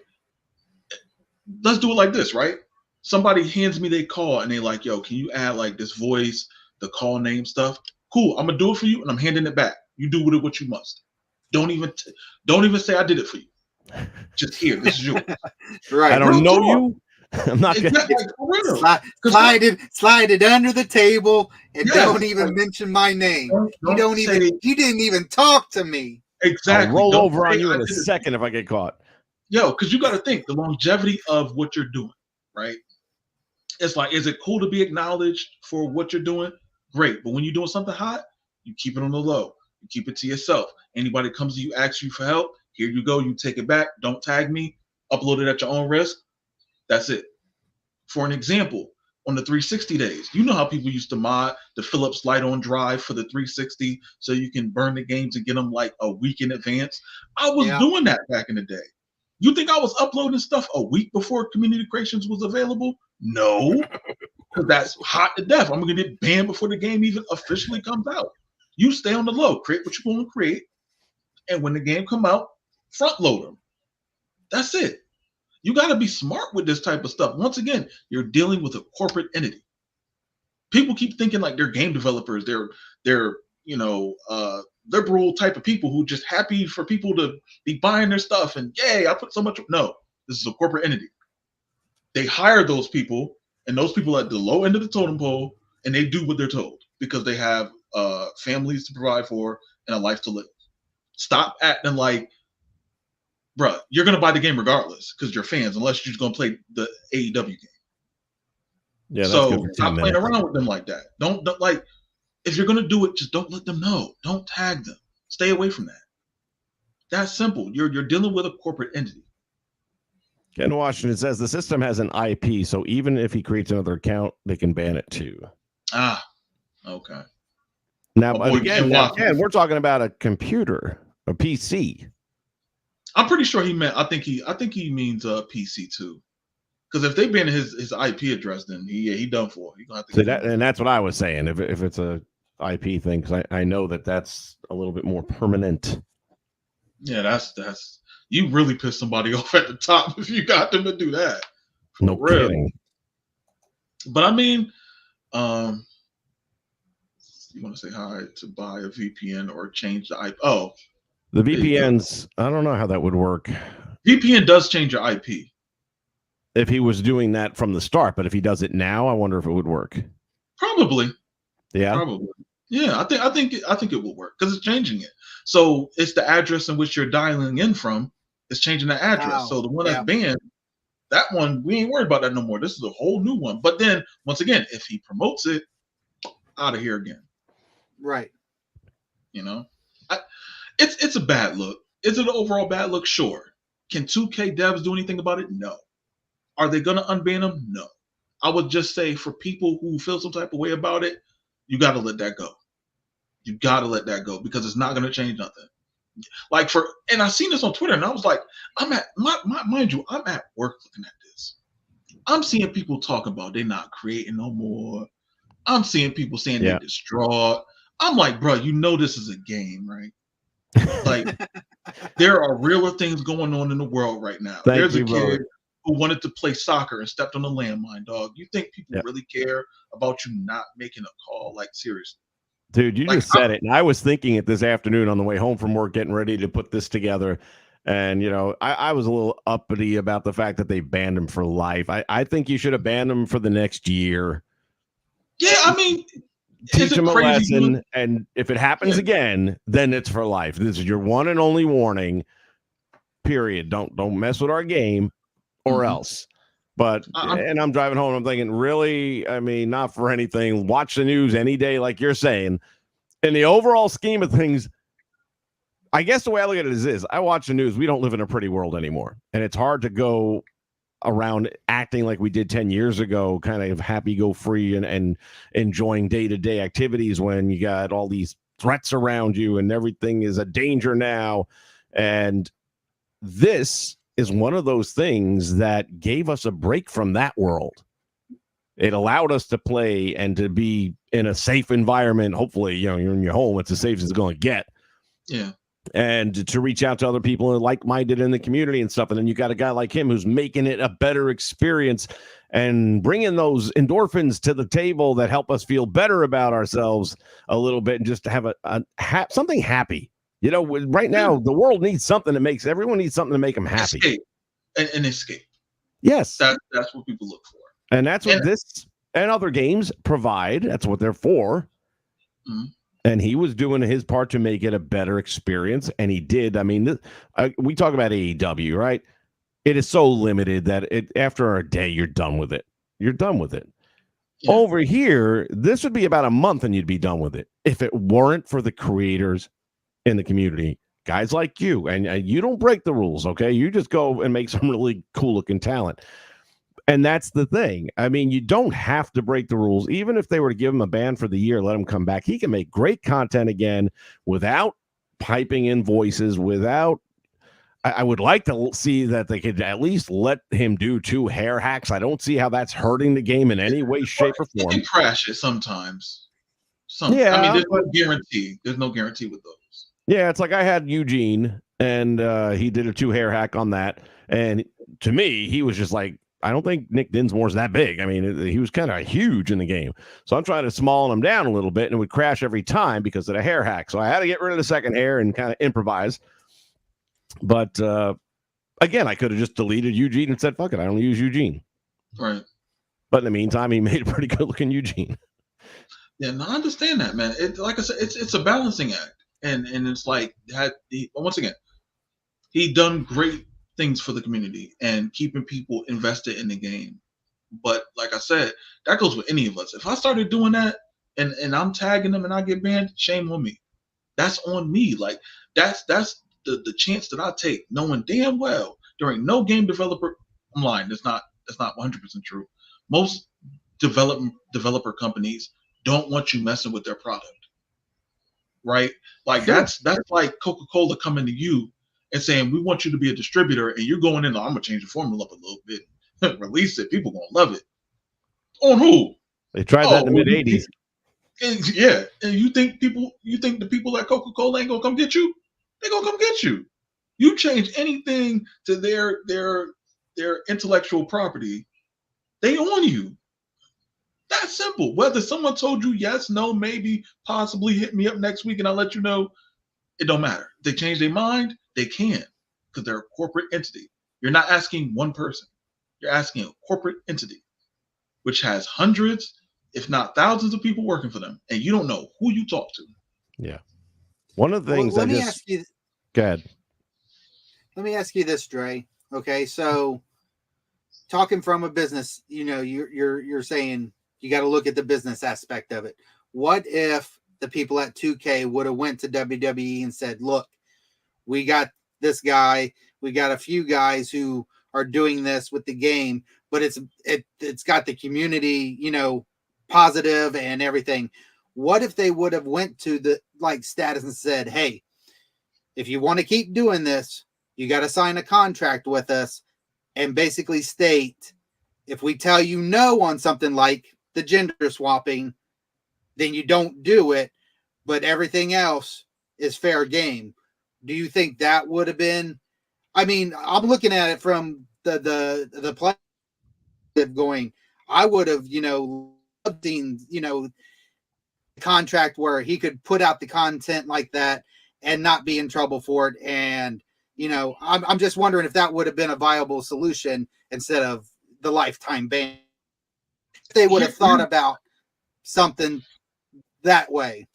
let's do it like this, right? Somebody hands me their call and they're like, yo, can you add like this voice, the call name stuff? Cool, I'm going to do it for you and I'm handing it back. You do with it what you must. Don't even say I did it for you. Just here, this is yours. Right. I don't know you. I'm not gonna slide it under the table and don't even mention my name. You didn't even talk to me. Exactly. I'll roll over on you in a second if I get caught. because you got to think the longevity of what you're doing, right? It's like, is it cool to be acknowledged for what you're doing? Great. But when you're doing something hot, you keep it on the low. You keep it to yourself. Anybody comes to you, asks you for help, here you go. You take it back. Don't tag me. Upload it at your own risk. That's it. For an example, on the 360 days, you know how people used to mod the Philips Light on Drive for the 360 so you can burn the games and get them like a week in advance. I was doing that back in the day. You think I was uploading stuff a week before Community Creations was available? No, because that's hot to death. I'm going to get banned before the game even officially comes out. You stay on the low, create what you're going to create, and when the game come out, front load them. That's it. You got to be smart with this type of stuff. Once again, you're dealing with a corporate entity. People keep thinking like they're game developers. They're liberal type of people who just happy for people to be buying their stuff and yay, I put so much. No, this is a corporate entity. They hire those people, and those people at the low end of the totem pole, and they do what they're told because they have families to provide for and a life to live. Stop acting like, bruh, you're gonna buy the game regardless because you're fans, unless you're just gonna play the AEW game. Yeah, that's so stop playing around with them like that. Don't like if you're gonna do it, just don't let them know. Don't tag them. Stay away from that. That's simple. You're dealing with a corporate entity. Ken Washington says the system has an IP, so even if he creates another account, they can ban it too. Ah, okay. Now, again, we're talking about a computer, a PC. I'm pretty sure he meant. I think he means PC too. Because if they ban his IP address, then he done for. He gonna have to and that's what I was saying. If it's a IP thing, because I know that's a little bit more permanent. Yeah, that's you really pissed somebody off at the top if you got them to do that. No kidding. But I mean, you want to say hi to buy a VPN or change the IP? Oh, the VPNs. I don't know how that would work. VPN does change your IP. If he was doing that from the start, but if he does it now, I wonder if it would work. Probably. Yeah. Probably. Yeah, I think it will work because it's changing it. So it's the address in which you're dialing in from. It's changing the address. Wow. So the one that's banned, that one we ain't worried about that no more. This is a whole new one. But then once again, if he promotes it, out of here again. Right. You know, it's a bad look. Is it an overall bad look? Sure. Can 2K devs do anything about it? No. Are they going to unban them? No. I would just say for people who feel some type of way about it, you got to let that go. You got to let that go because it's not going to change nothing. And I seen this on Twitter and I was like, mind you, I'm at work looking at this. I'm seeing people talk about they're not creating no more. I'm seeing people saying they're distraught. I'm like, bro, you know this is a game, right? Like, there are realer things going on in the world right now. There's a kid who wanted to play soccer and stepped on a landmine, dog. You think people really care about you not making a call? Like, seriously. Dude, you just said it. And I was thinking it this afternoon on the way home from work, getting ready to put this together. And, you know, I was a little uppity about the fact that they banned him for life. I think you should have banned him for the next year. Yeah, I mean, teach him a lesson. And if it happens again, then it's for life. This is your one and only warning, period. Don't mess with our game or else. But and I'm driving home. I'm thinking, really? I mean, not for anything. Watch the news any day, like you're saying. In the overall scheme of things, I guess the way I look at it is this: I watch the news. We don't live in a pretty world anymore, and it's hard to go around acting like we did 10 years ago, kind of happy, go free, and enjoying day-to-day activities when you got all these threats around you and everything is a danger now. And this is one of those things that gave us a break from that world. It allowed us to play and to be in a safe environment. Hopefully, you know, you're in your home. It's as safe as it's going to get. Yeah. And to reach out to other people who are like-minded in the community and stuff. And then you got a guy like him who's making it a better experience and bringing those endorphins to the table that help us feel better about ourselves a little bit and just to have something happy. You know, right now, the world needs something that everyone needs something to make them happy. Escape. An escape. Yes. That's what people look for. And that's what this and other games provide. That's what they're for. Mm-hmm. And he was doing his part to make it a better experience. And he did. I mean, we talk about AEW, right? it is so limited that after a day you're done with it. You're done with it. Yeah. Over here, this would be about a month and you'd be done with it if it weren't for the creators in the community, guys like you. And you don't break the rules, okay? You just go and make some really cool looking talent. And that's the thing. I mean, you don't have to break the rules. Even if they were to give him a ban for the year, let him come back, he can make great content again without piping in voices, without. I would like to see that they could at least let him do 2 hair hacks. I don't see how that's hurting the game in any way, shape, or It form. can crash it sometimes. Yeah, I mean, there's no guarantee. There's no guarantee with those. Yeah, it's like I had Eugene, and he did a 2 hair hack on that. And to me, he was just like, I don't think Nick Dinsmore's that big. I mean, he was kind of huge in the game. So I'm trying to small him down a little bit, and it would crash every time because of the hair hack. So I had to get rid of the second hair and kind of improvise. But again, I could have just deleted Eugene and said, fuck it, I only use Eugene. Right. But in the meantime, he made a pretty good looking Eugene. Yeah, no, I understand that, man. Like I said, it's a balancing act. And it's like, once again, he done great things for the community and keeping people invested in the game. But like I said, that goes with any of us. If I started doing that and I'm tagging them and I get banned, shame on me. That's on me. Like that's the chance that I take, knowing damn well there ain't no game developer. I'm lying. That's not 100% true. Most developer companies don't want you messing with their product. Right? Like that's like Coca-Cola coming to you and saying, we want you to be a distributor, and you're going in, I'm gonna change the formula up a little bit, release it, people gonna love it. On who? They tried that in the mid 80s. Yeah. And you think the people at Coca-Cola ain't gonna come get you? They're gonna come get you. You change anything to their intellectual property, they own you. That's simple. Whether someone told you yes, no, maybe, possibly, hit me up next week and I'll let you know, it don't matter. If they change their mind, they can, because they're a corporate entity. You're not asking one person. You're asking a corporate entity, which has hundreds, if not thousands of people working for them, and you don't know who you talk to. Yeah. One of the things Let me ask you. Go ahead. Let me ask you this, Dre. Okay, so talking from a business, you're saying you got to look at the business aspect of it. What if the people at 2K would have went to WWE and said, look, we got this guy, we got a few guys who are doing this with the game, but it's got the community, positive and everything. What if they would have went to the status and said, hey, if you want to keep doing this, you got to sign a contract with us and basically state, if we tell you no on something like the gender swapping, then you don't do it, but everything else is fair game. Do you think that would have been? I mean, I'm looking at it from the play going. I would have, seen, contract where he could put out the content like that and not be in trouble for it. And I'm just wondering if that would have been a viable solution instead of the lifetime ban. If they would have thought about something that way.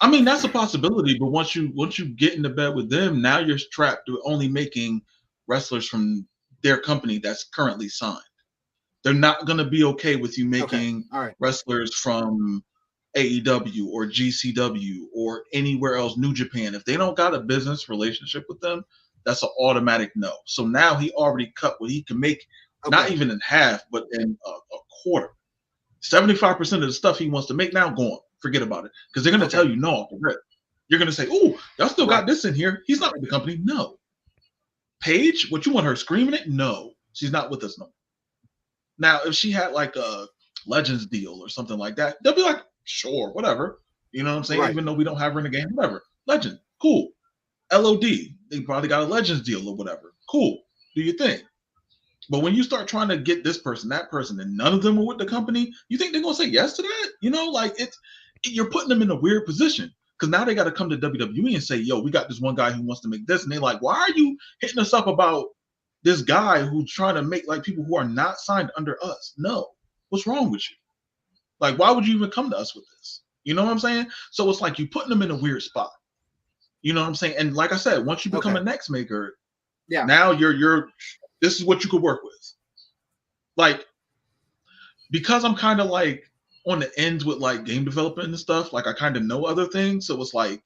I mean, that's a possibility, but once you get into bed with them, now you're trapped to only making wrestlers from their company that's currently signed. They're not going to be okay with you making wrestlers from AEW or GCW or anywhere else, New Japan. If they don't got a business relationship with them, that's an automatic no. So now he already cut what he can make, not even in half, but in a quarter. 75% of the stuff he wants to make now, gone. Forget about it. Because they're going to tell you no off the rip. You're going to say, oh, y'all still got this in here. He's not with the company. No. Paige, what you want her screaming it? No. She's not with us no more. Now, if she had like a Legends deal or something like that, they'll be like, sure, whatever. You know what I'm saying? Even though we don't have her in the game, whatever. Legend, cool. LOD, they probably got a Legends deal or whatever. Cool. Do your thing. But when you start trying to get this person, that person, and none of them are with the company, you think they're going to say yes to that? You're putting them in a weird position because now they got to come to WWE and say, yo, we got this one guy who wants to make this. And they're like, why are you hitting us up about this guy who's trying to make like people who are not signed under us? No. What's wrong with you? Like, why would you even come to us with this? You know what I'm saying? So it's like you putting them in a weird spot. You know what I'm saying? And like I said, once you become a next maker, Yeah. Now you're this is what you could work with. Like, because I'm kind of like on the ends with like game development and stuff, like I kind of know other things. So it's like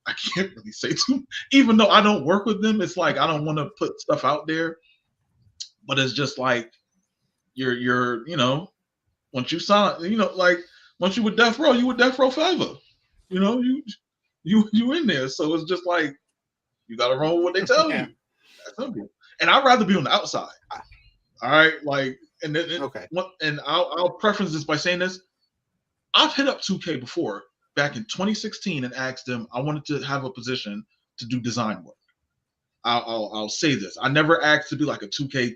I can't really say too, even though I don't work with them, it's like I don't want to put stuff out there. But it's just like you're once you sign, like once you with Death Row, you with Death Row forever. You in there. So it's just like you gotta roll with what they tell Yeah. you. That's simple. And I'd rather be on the outside. All right, like, and then Okay. and I'll preference this by saying this. I've hit up 2K before back in 2016 and asked them I wanted to have a position to do design work. I'll say this. I never asked to be like a 2K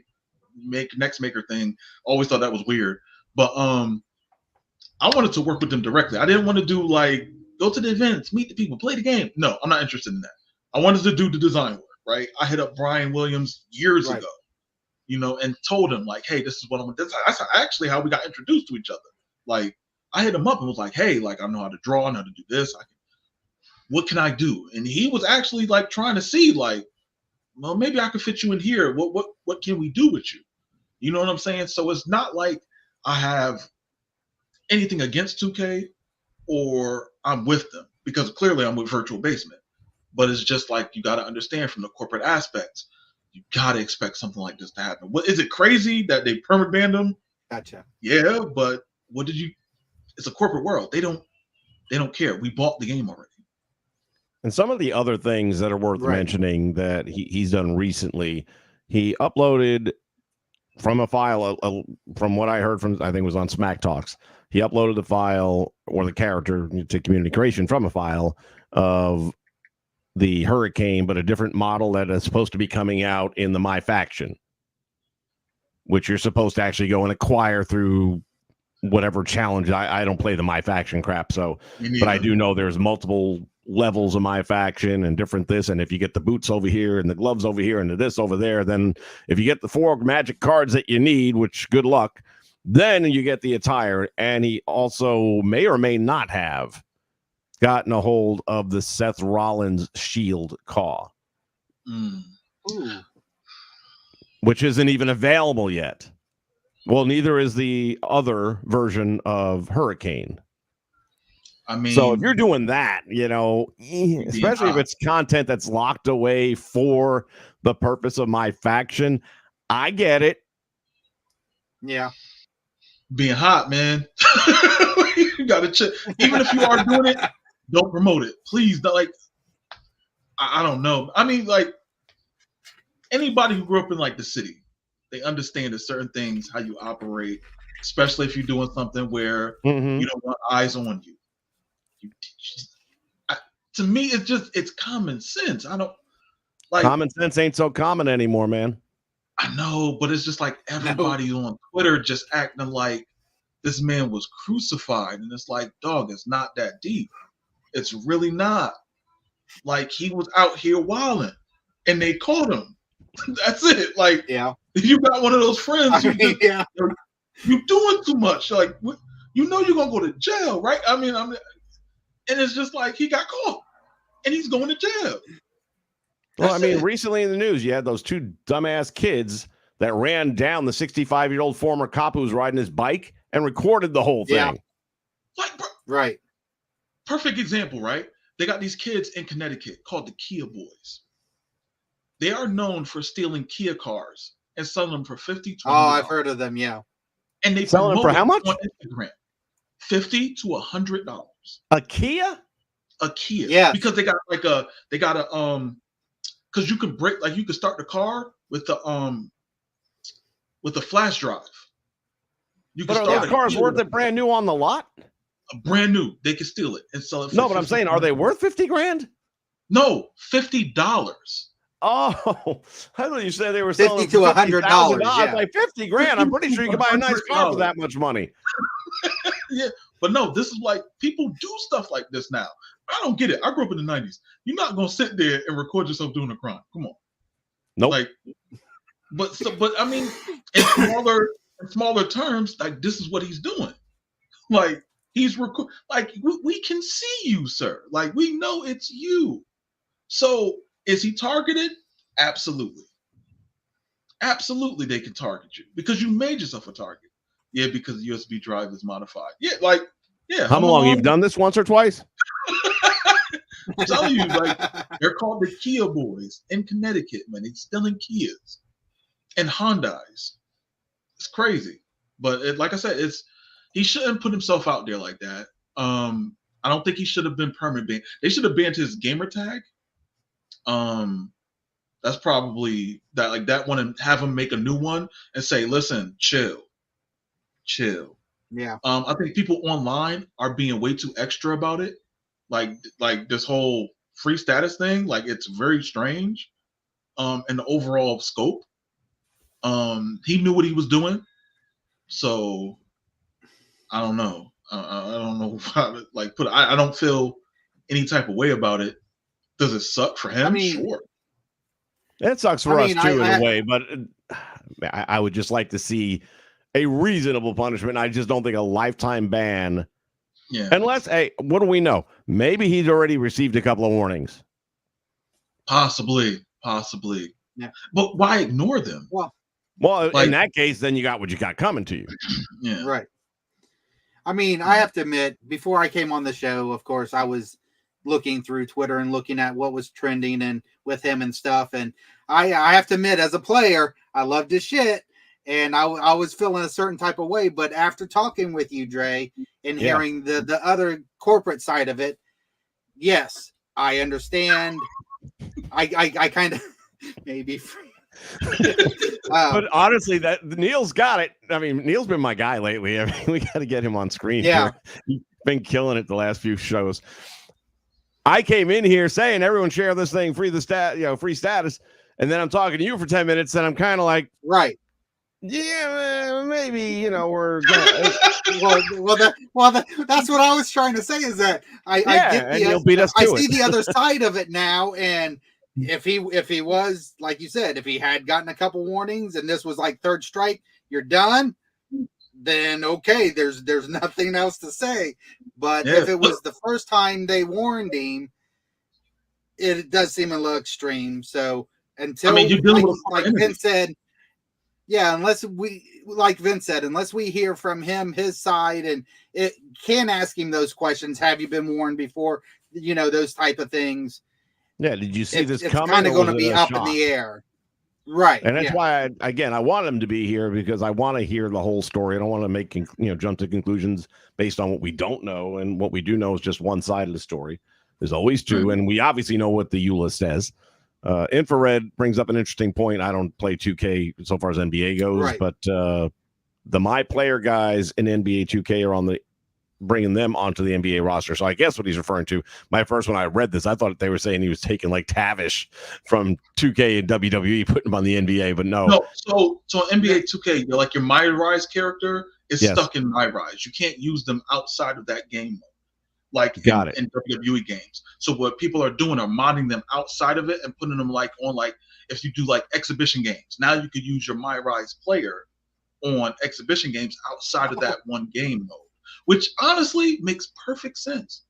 next maker thing. Always thought that was weird. But I wanted to work with them directly. I didn't want to do like go to the events, meet the people, play the game. No, I'm not interested in that. I wanted to do the design work, right? I hit up Brian Williams years ago, and told him like, hey, this is what I'm doing. That's actually how we got introduced to each other. Like, I hit him up and was like, hey, like I know how to draw, I know how to do this. What can I do? And he was actually like trying to see like, well, maybe I could fit you in here. What can we do with you? You know what I'm saying? So it's not like I have anything against 2K or I'm with them, because clearly I'm with Virtual Basement. But it's just like you got to understand from the corporate aspects, you got to expect something like this to happen. What is it crazy that they permit banned them? Gotcha. Yeah, but what did you? It's a corporate world. They don't care. We bought the game already. And some of the other things that are worth mentioning that he's done recently, he uploaded from a file, from what I heard from, I think it was on Smack Talks, he uploaded the file or the character to community creation from a file of the Hurricane, but a different model that is supposed to be coming out in the My Faction, which you're supposed to actually go and acquire through whatever challenge. I don't play the My Faction crap, so, but I do know there's multiple levels of My Faction and different this, and if you get the boots over here and the gloves over here and the this over there, then if you get the 4 magic cards that you need, which good luck, then you get the attire. And he also may or may not have gotten a hold of the Seth Rollins shield claw, which isn't even available yet. Well, neither is the other version of Hurricane. I mean, so if you're doing that, especially if it's content that's locked away for the purpose of My Faction, I get it. Yeah. Being hot, man. You gotta check. Even if you are doing it, don't promote it. Please don't. Like, I don't know. I mean, like, anybody who grew up in like the city, they understand that certain things, how you operate, especially if you're doing something where you don't want eyes on you. To me, it's common sense. I don't like common sense ain't so common anymore, man. I know, but it's just like everybody on Twitter just acting like this man was crucified, and it's like, dog, it's not that deep. It's really not. Like, he was out here wilding, and they caught him. That's it. Like, you got one of those friends. You're doing too much. Like, you're gonna go to jail, right? I mean, and it's just like he got caught, and he's going to jail. Well, I mean, recently in the news, you had those 2 dumbass kids that ran down the 65-year-old former cop who was riding his bike and recorded the whole thing. Yeah. Like, bro, right. Perfect example, right? They got these kids in Connecticut called the Kia Boys. They are known for stealing Kia cars and selling them for $50 to $100. Oh, I've heard of them, yeah. And they selling them for how much? On Instagram. $50 to $100. A Kia? A Kia. Yeah. Because they got because you can you can start the car with the flash drive. You can start the cars worth it brand new on the lot? Brand new. They can steal it and sell it for No, but I'm saying, are they worth $50,000? No, $50. Oh, I thought you said they were selling $50 to $100. Yeah. Like $50,000. I'm pretty sure you can buy a nice car for that much money. Yeah, but no, this is like people do stuff like this now. I don't get it. I grew up in the 90s. You're not gonna sit there and record yourself doing a crime. Come on. Nope. Like, but I mean, in smaller terms, like this is what he's doing. Like he's like we can see you, sir. Like we know it's you. So is he targeted? Absolutely. Absolutely, they can target you because you made yourself a target. Yeah, because the USB drive is modified. Yeah, like, yeah. How long you've done this? Once or twice? I'm telling you, like, they're called the Kia Boys in Connecticut, man. They're stealing Kias and Hondas. It's crazy. But like I said, he shouldn't put himself out there like that. I don't think he should have been permanent banned. They should have banned his gamer tag. That's probably that, like, that one, and have him make a new one and say, listen, chill. Yeah. I think people online are being way too extra about it. Like this whole free status thing, like, it's very strange. In the overall scope. He knew what he was doing. So I don't know. I don't know how to, like, put it. I don't feel any type of way about it. Does it suck for him? I mean, sure. It sucks for us too, in a way, but I would just like to see a reasonable punishment. I just don't think a lifetime ban. Yeah. Unless, hey, what do we know? Maybe he's already received a couple of warnings. Possibly. Yeah. But why ignore them? Well, like, in that case, then you got what you got coming to you. Yeah. Right. I mean, I have to admit, before I came on the show, of course, I was looking through Twitter and looking at what was trending and with him and stuff. And I have to admit, as a player, I loved his shit. And I was feeling a certain type of way. But after talking with you, Dre, and hearing the other corporate side of it, yes, I understand. I kind of maybe. But honestly, that Neil's got it. I mean, Neil's been my guy lately. I mean, we got to get him on screen. Yeah, he's been killing it the last few shows. I came in here saying everyone share this thing, free status, and then I'm talking to you for 10 minutes, and I'm kind of like, right. Yeah, maybe we're gonna, that's what I was trying to say. Is that I get you'll beat us I to see it. the other side of it now, and if he was, like you said, if he had gotten a couple warnings and this was like third strike, you're done, then okay, there's nothing else to say. But if it was the first time they warned him, it does seem a little extreme. So until, like Vince said, unless we hear from him, his side, and it can ask him those questions. Have you been warned before? Those type of things. Yeah. Did you see this coming? It's kind of going to be up in the air. Right. And that's why, I want him to be here, because I want to hear the whole story. I don't want to make, jump to conclusions based on what we don't know. And what we do know is just one side of the story. There's always two. Mm-hmm. And we obviously know what the EULA says. Infrared brings up an interesting point. I don't play 2K so far as NBA goes, right. But the My Player guys in NBA 2K are bringing them onto the NBA roster. So I guess what he's referring to, my first when I read this, I thought they were saying he was taking like Tavish from 2K and WWE, putting him on the NBA, but no. So NBA 2K, like your My Rise character is stuck in My Rise. You can't use them outside of that game mode. Like in WWE games. So what people are doing are modding them outside of it and putting them like on, like, if you do like exhibition games. Now you could use your My Rise player on exhibition games outside of that one game mode, which honestly makes perfect sense.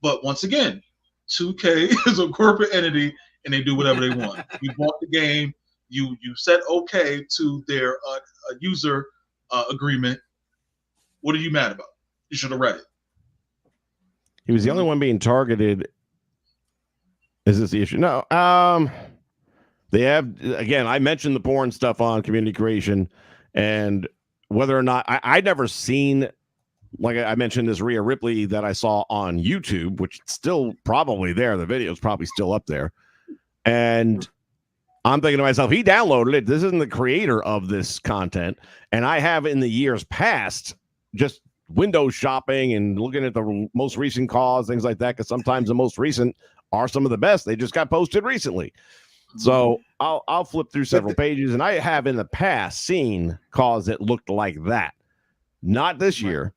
But once again, 2K is a corporate entity and they do whatever they want. You bought the game, you said okay to their user agreement. What are you mad about? You should have read it. He was the only one being targeted. Is this the issue? No. They have, again, I mentioned the porn stuff on community creation, and whether or not I'd never seen, like I mentioned, this Rhea Ripley that I saw on YouTube, which is still probably there. The video is probably still up there. And I'm thinking to myself, he downloaded it. This isn't the creator of this content. And I have in the years past just window shopping and looking at the most recent calls, things like that, because sometimes the most recent are some of the best. They just got posted recently. So I'll flip through several pages, and I have in the past seen calls that looked like that. Not this year,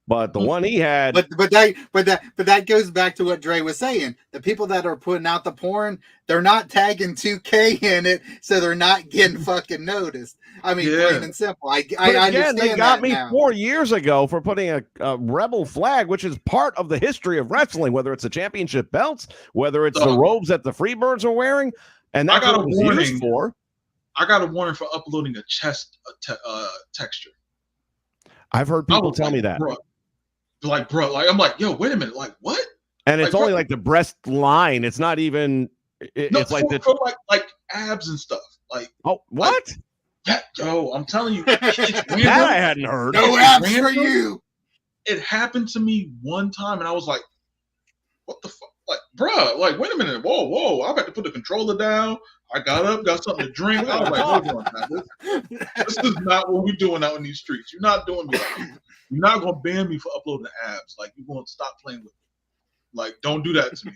but the one he had. But that goes back to what Dre was saying. The people that are putting out the porn, they're not tagging 2K in it, so they're not getting fucking noticed. I mean, plain and simple. I understand. They got me now. 4 years ago for putting a rebel flag, which is part of the history of wrestling, whether it's the championship belts, whether it's the robes that the Freebirds are wearing. And that's I got what a it was warning used for. I got a warning for uploading a chest texture. I've heard people tell me that. Bro, I'm like, yo, wait a minute, like what? And it's only like the breast line. It's not even. It's like for like abs and stuff. Like, oh, what? Yo, I'm telling you, that I hadn't heard. No abs for you. It happened to me one time, and I was like, what the fuck? Like, bruh, like, wait a minute. Whoa. I had to put the controller down. I got up, got something to drink. I was like, hold on, man. This is not what we're doing out in these streets. You're not doing me like that. You're not going to ban me for uploading abs. Like, you're going to stop playing with me. Like, don't do that to me.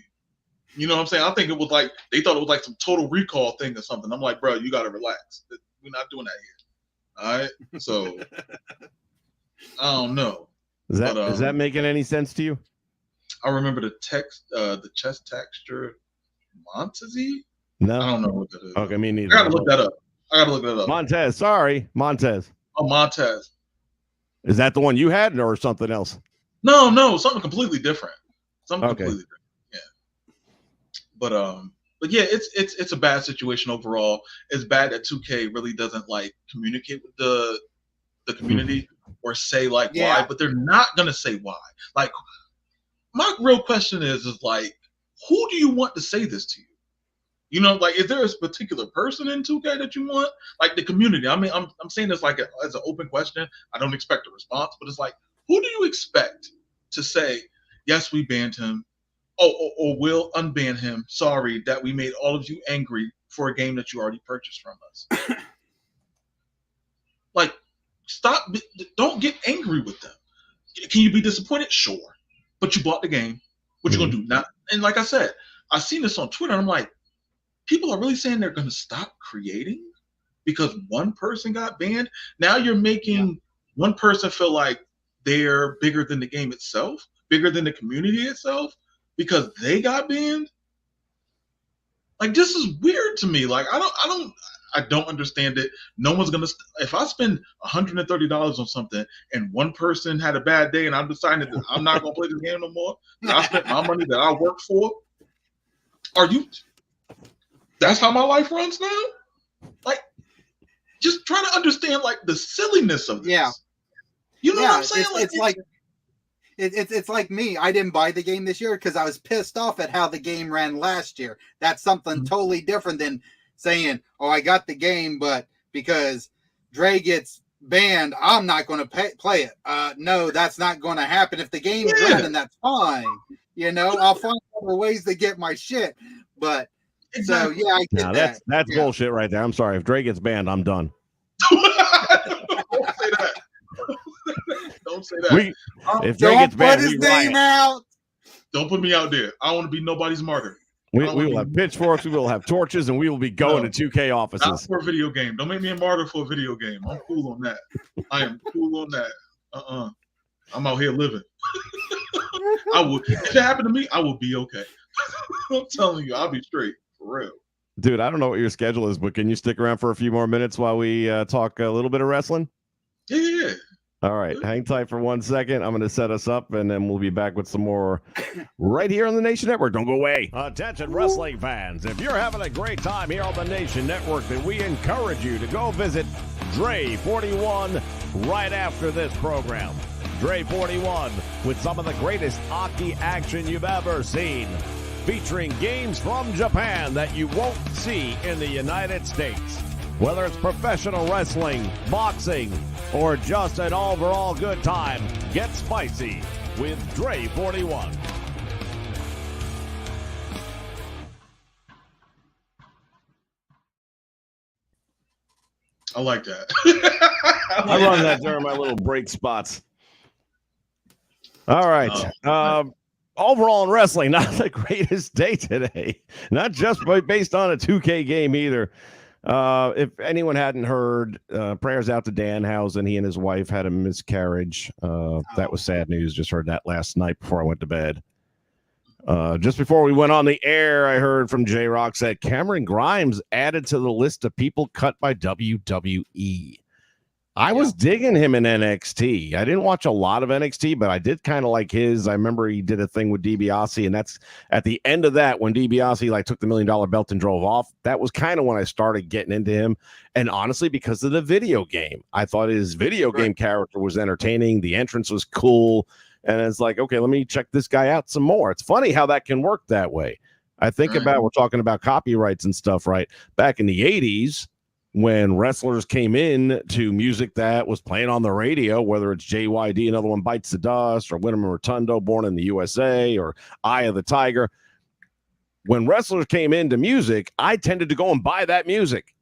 You know what I'm saying? I think it was like, they thought it was like some Total Recall thing or something. I'm like, bro, you got to relax. We're not doing that here. All right? So, I don't know. Is that making any sense to you? I remember the chest texture, Montez. No, I don't know what that is. Okay, me neither. I gotta look that up. Montez, sorry, Montez. Oh, Montez. Is that the one you had, or something else? No, something completely different. Completely different. Yeah. But yeah, it's a bad situation overall. It's bad that 2K really doesn't like communicate with the community or say like why, but they're not gonna say why. Like, my real question is like, who do you want to say this to you? You know, like, is there a particular person in 2K that you want? Like the community. I mean, I'm saying this like as an open question. I don't expect a response, but it's like, who do you expect to say, yes, we banned him, or we'll unban him. Sorry that we made all of you angry for a game that you already purchased from us. Like, stop. Don't get angry with them. Can you be disappointed? Sure. But you bought the game. What you gonna do now? And like I said, I seen this on Twitter, and I'm like, people are really saying they're gonna stop creating because one person got banned. Now you're making one person feel like they're bigger than the game itself, bigger than the community itself, because they got banned. Like, this is weird to me. Like, I don't understand it. No one's gonna. If I spend $130 on something and one person had a bad day and I'm deciding that I'm not gonna play this game no more, and I spent my money that I worked for. Are you? That's how my life runs now. Like, just trying to understand like the silliness of this. Yeah. You know what I'm saying? It's like me. I didn't buy the game this year because I was pissed off at how the game ran last year. That's something totally different than saying, oh, I got the game, but because Dre gets banned, I'm not going to play it. No, that's not going to happen. If the game's running, that's fine. You know, I'll find other ways to get my shit. But exactly. So, yeah, I get that. That's bullshit right there. I'm sorry. If Dre gets banned, I'm done. Don't say that. Don't say that. If Dre gets banned, put his name out. Don't put me out there. I don't want to be nobody's martyr. We will have pitchforks, we will have torches, and we will be going to 2K offices. Not for a video game. Don't make me a martyr for a video game. I'm cool on that. I am cool on that. I'm out here living. I would. If it happened to me, I would be okay. I'm telling you, I'll be straight for real. Dude, I don't know what your schedule is, but can you stick around for a few more minutes while we talk a little bit of wrestling? Yeah. All right, hang tight for 1 second. I'm going to set us up, and then we'll be back with some more right here on the Nation Network. Don't go away. Attention wrestling fans. If you're having a great time here on the Nation Network, then we encourage you to go visit Dre 41 right after this program. Dre 41 with some of the greatest hockey action you've ever seen, featuring games from Japan that you won't see in the United States. Whether it's professional wrestling, boxing, or just an overall good time, get spicy with Dre 41. I like that. I run that during my little break spots. All right. Overall in wrestling, not the greatest day today. Not just based on a 2K game either. If anyone hadn't heard, prayers out to Danhausen. He and his wife had a miscarriage. That was sad news. Just heard that last night before I went to bed. Just before we went on the air, I heard from J-Rock that Cameron Grimes added to the list of people cut by WWE. I was digging him in NXT. I didn't watch a lot of NXT, but I did kind of like his. I remember he did a thing with DiBiase, and that's at the end of that when DiBiase like took the $1 million belt and drove off. That was kind of when I started getting into him. And honestly, because of the video game, I thought his video game character was entertaining. The entrance was cool, and it's like, okay, let me check this guy out some more. It's funny how that can work that way. I think about, we're talking about copyrights and stuff, right? Back in the 80s, when wrestlers came in to music that was playing on the radio, whether it's JYD, Another One Bites the Dust, or Winham and Rotundo, Born in the USA, or Eye of the Tiger, when wrestlers came into music, I tended to go and buy that music.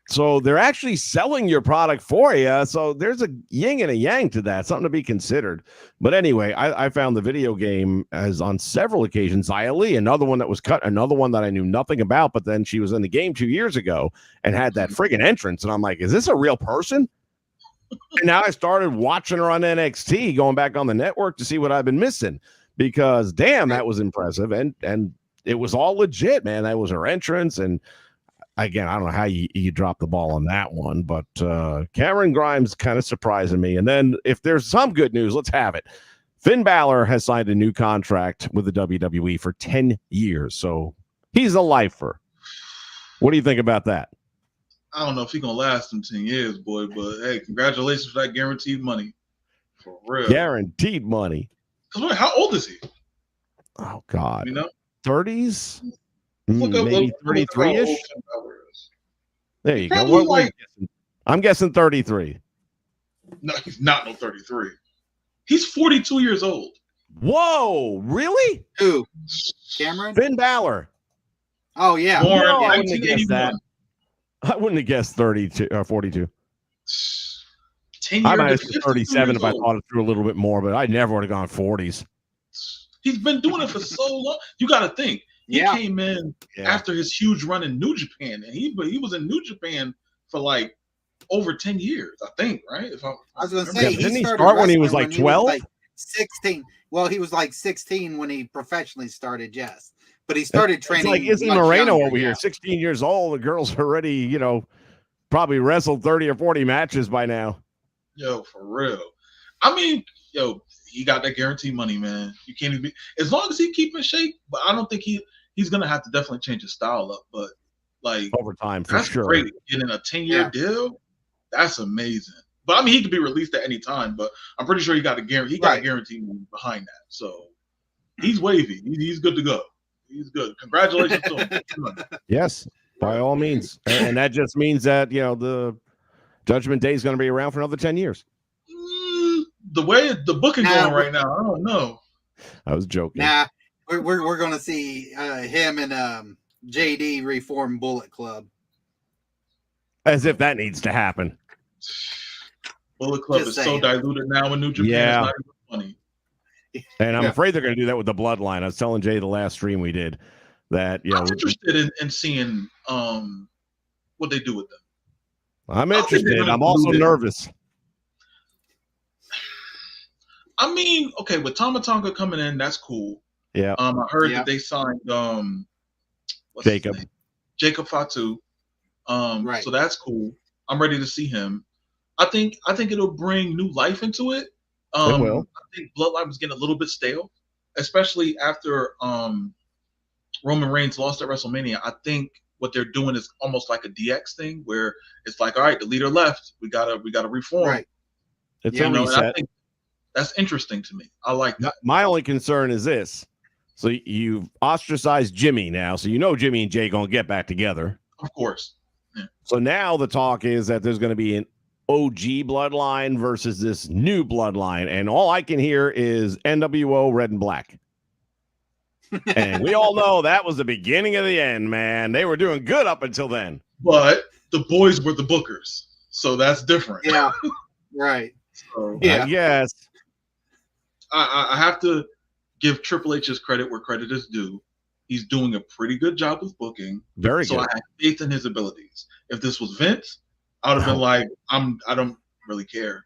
So they're actually selling your product for you. So there's a yin and a yang to that, something to be considered. But anyway, I found the video game as on several occasions. Xia Li, another one that was cut, another one that I knew nothing about, but then she was in the game 2 years ago and had that friggin' entrance. And I'm like, is this a real person? And now I started watching her on NXT, going back on the network to see what I've been missing, because damn, that was impressive. And it was all legit, man. That was her entrance. And again, I don't know how you dropped the ball on that one, but Cameron Grimes kind of surprising me. And then if there's some good news, let's have it. Finn Balor has signed a new contract with the WWE for 10 years. So he's a lifer. What do you think about that? I don't know if he's going to last them 10 years, boy, but hey, congratulations for that guaranteed money. For real. Guaranteed money. Because how old is he? Oh, God. You know? 30s? Maybe 33-ish. There you go. What I'm guessing 33. No, he's not no 33. He's 42 years old. Whoa, really? Who? Cameron? Finn Balor. Oh yeah. Born No, in I wouldn't have guessed 1981. I wouldn't have guessed 32 or 42. 10 years. I might have said 37 if I thought it through a little bit more, but I never would have gone 40s. He's been doing it for so long. You got to think. He came in after his huge run in New Japan, and he was in New Japan for like over 10 years, I think, right? If I was going to say, didn't he start when he was like 12? 16. Well, he was like 16 when he professionally started, yes. But he started training. It's like Izzy Moreno over here, 16 years old. The girl's already, probably wrestled 30 or 40 matches by now. Yo, for real. I mean, he got that guaranteed money, man. You can't even be, as long as he keep in shape. But I don't think he's gonna have to definitely change his style up. But like over time, for that's sure. Great. Getting a 10-year deal, that's amazing. But I mean, he could be released at any time. But I'm pretty sure he got a guarantee. He got a guarantee behind that. So he's wavy. He's good to go. He's good. Congratulations to him. Yes, by all means, and that just means that the Judgment Day is going to be around for another 10 years. The way the booking going right now, I don't know. I was joking. Nah, we're going to see him and JD reform Bullet Club. As if that needs to happen. Bullet Club is so diluted now in New Japan. Yeah. It's not even funny. And I'm afraid they're going to do that with the Bloodline. I was telling Jay the last stream we did that I'm interested in seeing what they do with them. I'm interested. I'm also nervous. I mean, okay, with Tama Tonga coming in, that's cool. Yeah. I heard that they signed Jacob Fatu. So that's cool. I'm ready to see him. I think it'll bring new life into it. It will. I think Bloodline was getting a little bit stale, especially after Roman Reigns lost at WrestleMania. I think what they're doing is almost like a DX thing, where it's like, all right, the leader left, we gotta reform. Right. It's a reset. I think that's interesting to me. I like that. My only concern is this: so you've ostracized Jimmy now, so Jimmy and Jay gonna get back together. Of course. Yeah. So now the talk is that there's going to be an OG bloodline versus this new bloodline, and all I can hear is NWO Red and Black. And we all know that was the beginning of the end, man. They were doing good up until then. But the boys were the bookers, so that's different. Yeah, right. So, yes. I have to give Triple H's credit where credit is due. He's doing a pretty good job with booking. Very so good. I have faith in his abilities. If this was Vince, I would have been like, I don't really care.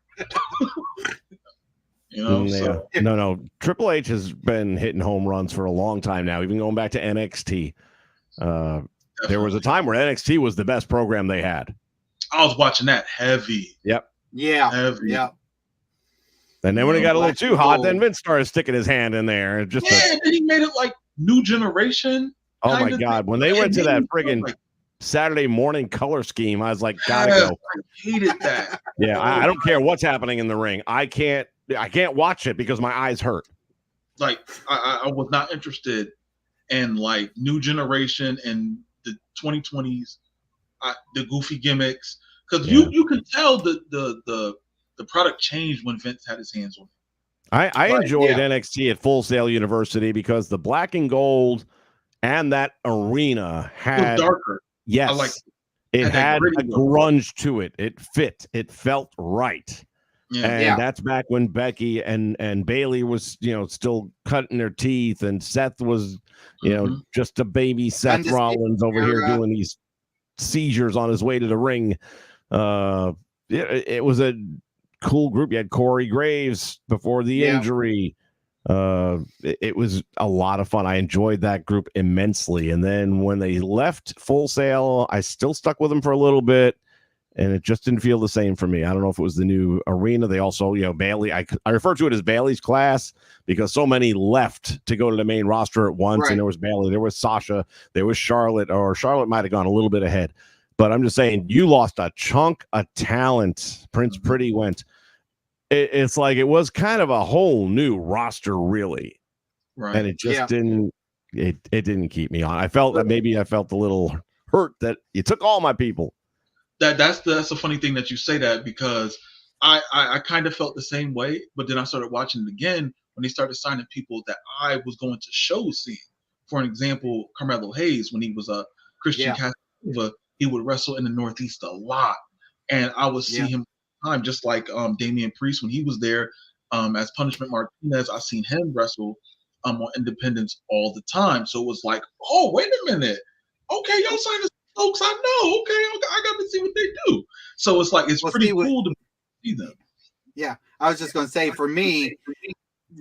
So. No. Triple H has been hitting home runs for a long time now, even going back to NXT. There was a time where NXT was the best program they had. I was watching that heavy. Yep. Yeah. Heavy. Yeah. And then when it got a little Black too and hot, then gold. Vince started sticking his hand in there. And then he made it like New Generation. Oh my kinda God. thing. When they It went to made that me feel friggin' like, Saturday morning color scheme, I was like, gotta yes, go. I hated that. Yeah, I don't care what's happening in the ring. I can't watch it because my eyes hurt. Like I was not interested in like New Generation and the 2020s, the goofy gimmicks, because Yeah. you could tell the product changed when Vince had his hands on it. I Right, enjoyed yeah. NXT at Full Sail University because the black and gold and that arena It was had darker. yes, I like it had that had gritty a look. grunge to it. It fit. It felt right. Yeah. And Yeah. that's back when Becky and Bailey was, still cutting their teeth, and Seth was, Mhm. just a baby Seth Undisputed Rollins over here Era. doing these seizures on his way to the ring. It was a cool group. You had Corey Graves before the Yeah. injury. It was a lot of fun. I enjoyed that group immensely. And then when they left Full Sail, I still stuck with them for a little bit, and it just didn't feel the same for me. I don't know if it was the new arena. They also, Bailey, I refer to it as Bailey's class because so many left to go to the main roster at once. Right. And there was Bailey, there was Sasha, there was Charlotte, or Charlotte might have gone a little bit ahead. But I'm just saying, you lost a chunk of talent. Prince Pretty went. It's like it was kind of a whole new roster, really. Right. And it just Yeah. didn't, it didn't keep me on. I felt that maybe I felt a little hurt that you took all my people. That's a funny thing that you say that, because I kind of felt the same way, but then I started watching it again when they started signing people that I was going to shows seeing. For an example, Carmelo Hayes, when he was a Christian Yeah. Casanova, he would wrestle in the Northeast a lot, and I would see Yeah. him time, just like Damian Priest when he was there as Punishment Martinez. I seen him wrestle on Independence all the time, so it was like, oh, wait a minute, okay, y'all signed this folks I know. Okay, I got to see what they do. So it's like it's Well, pretty see, cool to see them. Yeah. I was just going to say, for me,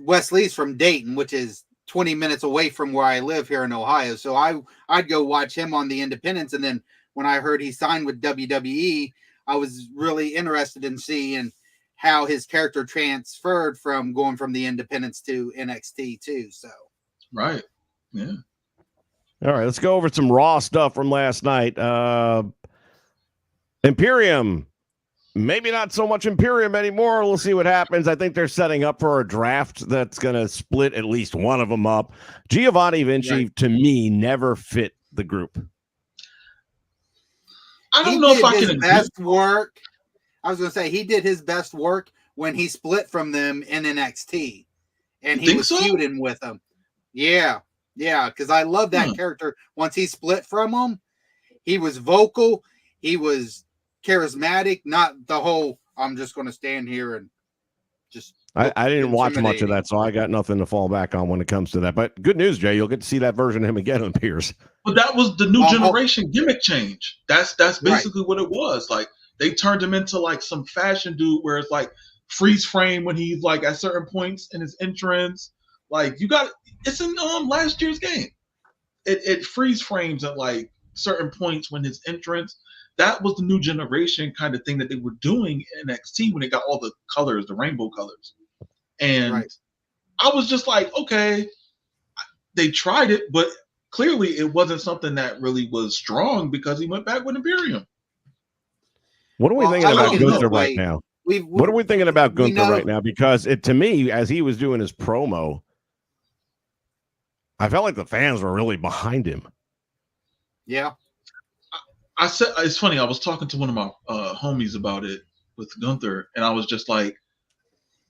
Wesley's from Dayton, which is 20 minutes away from where I live here in Ohio. So I'd go watch him on the Independents. And then when I heard he signed with WWE, I was really interested in seeing how his character transferred from going from the Independents to NXT too. So Right. Yeah. All right, let's go over some Raw stuff from last night. Imperium, maybe not so much Imperium anymore. We'll see what happens. I think they're setting up for a draft that's going to split at least one of them up. Giovanni Vinci, Right. to me, never fit the group. I don't he know if did I his can best work. I was going to say he did his best work when he split from them in NXT, and You he think was so? feuding with them. Yeah, because I love that character. Once he split from him, he was vocal, he was charismatic. Not the whole "I'm just going to stand here and just." I didn't watch much of intimidating. that, so I got nothing to fall back on when it comes to that. But good news, Jay, you'll get to see that version of him again on Pierce. But that was the new generation gimmick change. That's basically what it was. Like they turned him into like some fashion dude where it's like freeze frame when he's like at certain points in his entrance. Like it's in last year's game. It freeze frames at like certain points when his entrance. That was the new generation kind of thing that they were doing in NXT when they got all the colors, the rainbow colors. And I was just like, okay, they tried it, but clearly it wasn't something that really was strong because he went back with Imperium. What are we thinking about Gunther right now? What are we thinking about Gunther right now? Because to me, as he was doing his promo, I felt like the fans were really behind him. Yeah. I said, it's funny. I was talking to one of my homies about it with Gunther, and I was just like,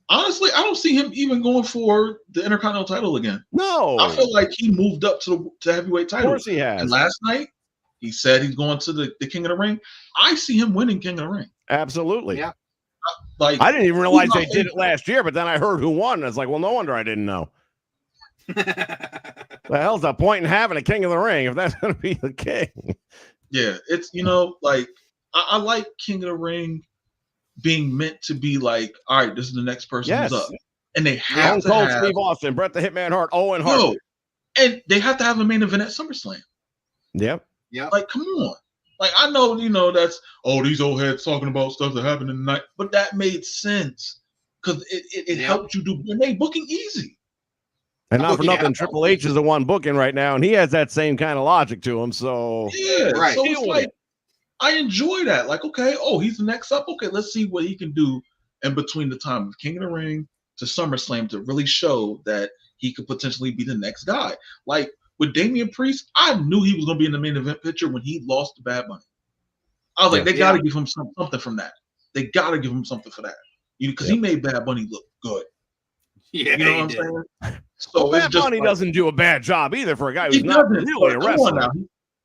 honestly, I don't see him even going for the Intercontinental title again. No. I feel like he moved up to the heavyweight title. Of course he has. And last night, he said he's going to the King of the Ring. I see him winning King of the Ring. Absolutely. Yeah. Like I didn't even realize they did it last year, but then I heard who won. I was like, well, no wonder I didn't know. The hell's the point in having a King of the Ring if that's going to be the king? Yeah, it's, like, I like King of the Ring being meant to be like, all right, this is the next person who's up. And they have to have Steve Austin, Bret the Hitman Hart, Owen Hart. And they have to have a main event at SummerSlam. Yep. Yeah. Like, come on. Like, I know, that's, these old heads talking about stuff that happened in the night, but that made sense because it helped you it made booking easy. And not for nothing, Triple H is the one booking right now, and he has that same kind of logic to him. So yeah, right. So it's like I enjoy that. Like, okay, he's the next up. Okay, let's see what he can do in between the time of King of the Ring to SummerSlam to really show that he could potentially be the next guy. Like with Damian Priest, I knew he was going to be in the main event picture when he lost to Bad Bunny. I was like, they got to give him something from that. They got to give him something for that. Because he made Bad Bunny look good. Yeah, you know what I'm saying? So Bad Bunny doesn't do a bad job either for a guy who's not really a wrestler.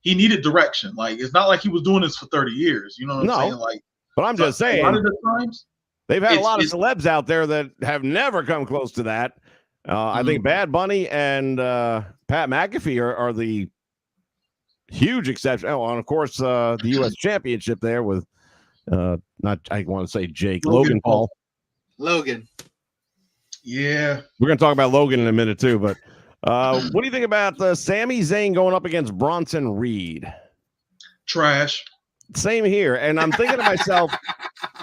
He needed direction. Like, it's not like he was doing this for 30 years. You know what I'm saying? Like, but I'm just saying, a lot of the times, they've had a lot of celebs out there that have never come close to that. I think Bad Bunny and Pat McAfee are the huge exception. Oh, and of course, the U.S. Championship there with I want to say Jake Logan Paul. Logan. Yeah, we're gonna talk about Logan in a minute too. But what do you think about Sami Zayn going up against Bronson Reed? Trash. Same here. And I'm thinking to myself,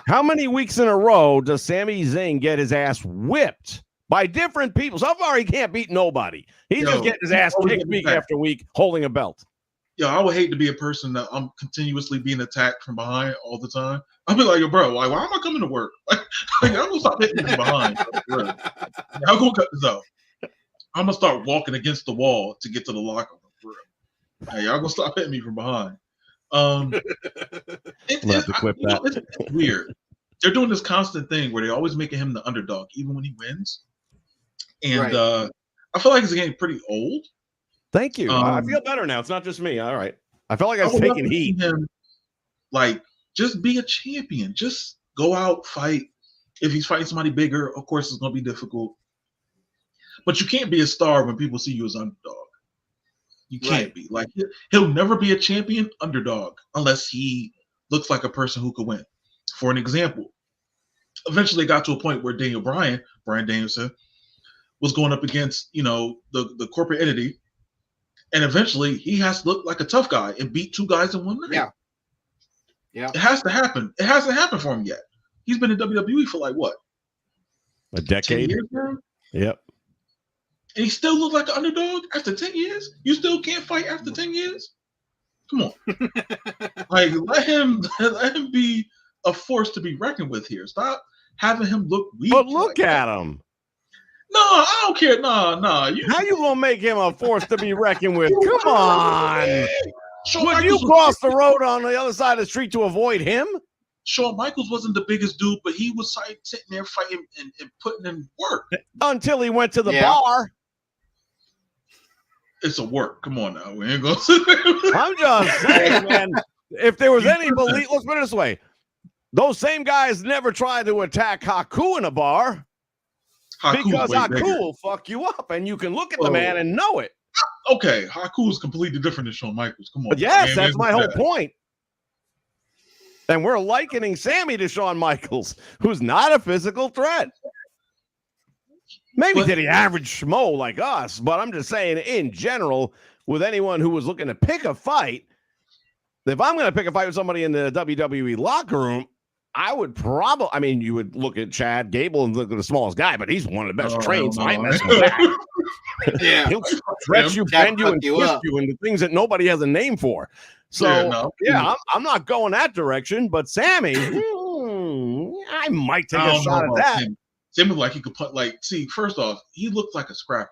how many weeks in a row does Sami Zayn get his ass whipped by different people? So far, he can't beat nobody. He's just getting his ass kicked week after week, holding a belt. I would hate to be a person that I'm continuously being attacked from behind all the time. I'll be like, yo, bro, why am I coming to work? Like I'm gonna stop hitting me from behind. I'm gonna cut this out. I'm gonna start walking against the wall to get to the locker room. Hey, y'all gonna stop hitting me from behind. It's weird. They're doing this constant thing where they're always making him the underdog, even when he wins. And I feel like it's getting pretty old. Thank you. I feel better now. It's not just me. All right. I felt like I was taking heat. Him, like, just be a champion. Just go out, fight. If he's fighting somebody bigger, of course, it's going to be difficult. But you can't be a star when people see you as underdog. You can't be. Like, he'll never be a champion underdog unless he looks like a person who could win. For an example, eventually got to a point where Bryan Danielson, was going up against, the corporate entity. And eventually he has to look like a tough guy and beat two guys in one night. Yeah. It has to happen. It hasn't happened for him yet. He's been in WWE for like what? A decade. 10 years now? Yep. And he still looks like an underdog after 10 years? You still can't fight after 10 years? Come on. Like, let him be a force to be reckoned with here. Stop having him look weak. But look at him. No, I don't care. No. How you gonna make him a force to be reckoned with? Come on. Would you cross the road on the other side of the street to avoid him? Shawn Michaels wasn't the biggest dude, but he was sitting there fighting and putting in work. Until he went to the bar. It's a work. Come on now. We ain't gonna I'm just saying, man. If there was any belief, let's put it this way. Those same guys never tried to attack Haku in a bar. Because Haku will fuck you up, and you can look at the man and know it. Okay, Haku is completely different than Shawn Michaels. Come on. But yes, that's my whole point. And we're likening Sami to Shawn Michaels, who's not a physical threat. Maybe to the average schmo like us, but I'm just saying, in general, with anyone who was looking to pick a fight, if I'm going to pick a fight with somebody in the WWE locker room, I would probably, you would look at Chad Gable and look at the smallest guy, but he's one of the best trained, so I ain't messing with that. Yeah. He'll stretch you, bend you, and twist you into things that nobody has a name for. So, I'm not going that direction, but Sami, I might take a shot at that. Sami like he could put, first off, he looks like a scrapper.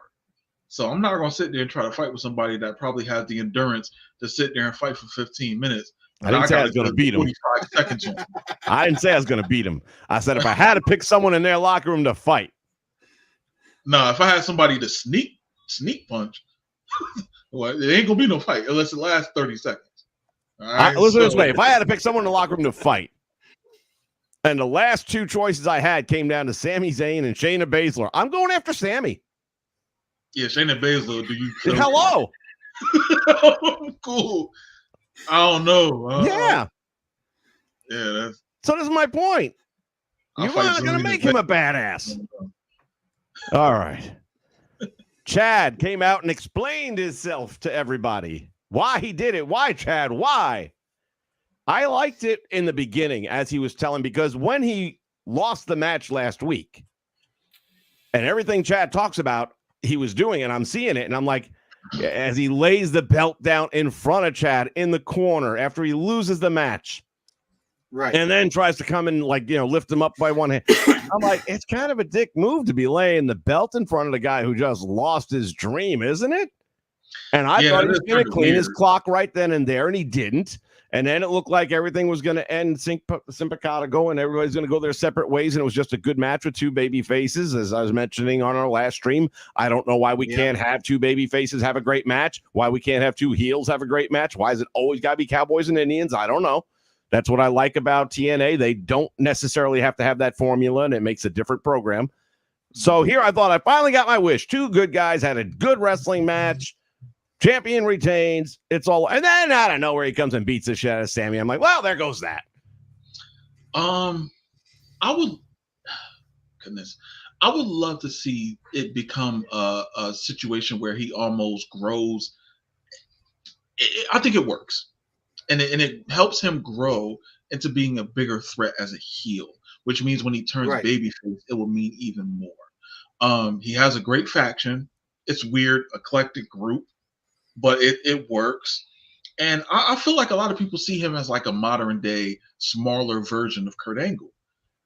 So I'm not going to sit there and try to fight with somebody that probably has the endurance to sit there and fight for 15 minutes. I didn't say I was going to beat him. 45 seconds on. I didn't say I was going to beat him. I said if I had to pick someone in their locker room to fight. No, if I had somebody to sneak punch, well, it ain't going to be no fight unless it lasts 30 seconds. All right? Listen this way. If I had to pick someone in the locker room to fight, and the last two choices I had came down to Sami Zayn and Shayna Baszler, I'm going after Sami. Yeah, Shayna Baszler, do you? Hello. Cool. I don't know. Yeah. Yeah. So this is my point. You're not going to make him a badass. All right. Chad came out and explained himself to everybody. Why he did it. Why, Chad? Why? I liked it in the beginning as he was telling, because when he lost the match last week and everything Chad talks about, he was doing it. I'm seeing it. And I'm like, as he lays the belt down in front of Chad in the corner after he loses the match. Right. And then tries to come and lift him up by one hand. I'm like, it's kind of a dick move to be laying the belt in front of the guy who just lost his dream, isn't it? And I thought he was going to clean his clock right then and there, and he didn't. And then it looked like everything was going to end simpatico, and everybody's going to go their separate ways. And it was just a good match with two baby faces, as I was mentioning on our last stream. I don't know why we can't have two baby faces have a great match. Why we can't have two heels have a great match. Why is it always got to be Cowboys and Indians? I don't know. That's what I like about TNA. They don't necessarily have to have that formula, and it makes a different program. So here I thought I finally got my wish. Two good guys had a good wrestling match. Champion retains. It's all, and then out of nowhere he comes and beats the shit out of Sammy. I'm like, well, there goes that. I would love to see it become a situation where he almost grows. I think it works, and it helps him grow into being a bigger threat as a heel, which means when he turns babyface, it will mean even more. He has a great faction. It's weird, eclectic group, but it works. And I feel like a lot of people see him as like a modern day, smaller version of Kurt Angle.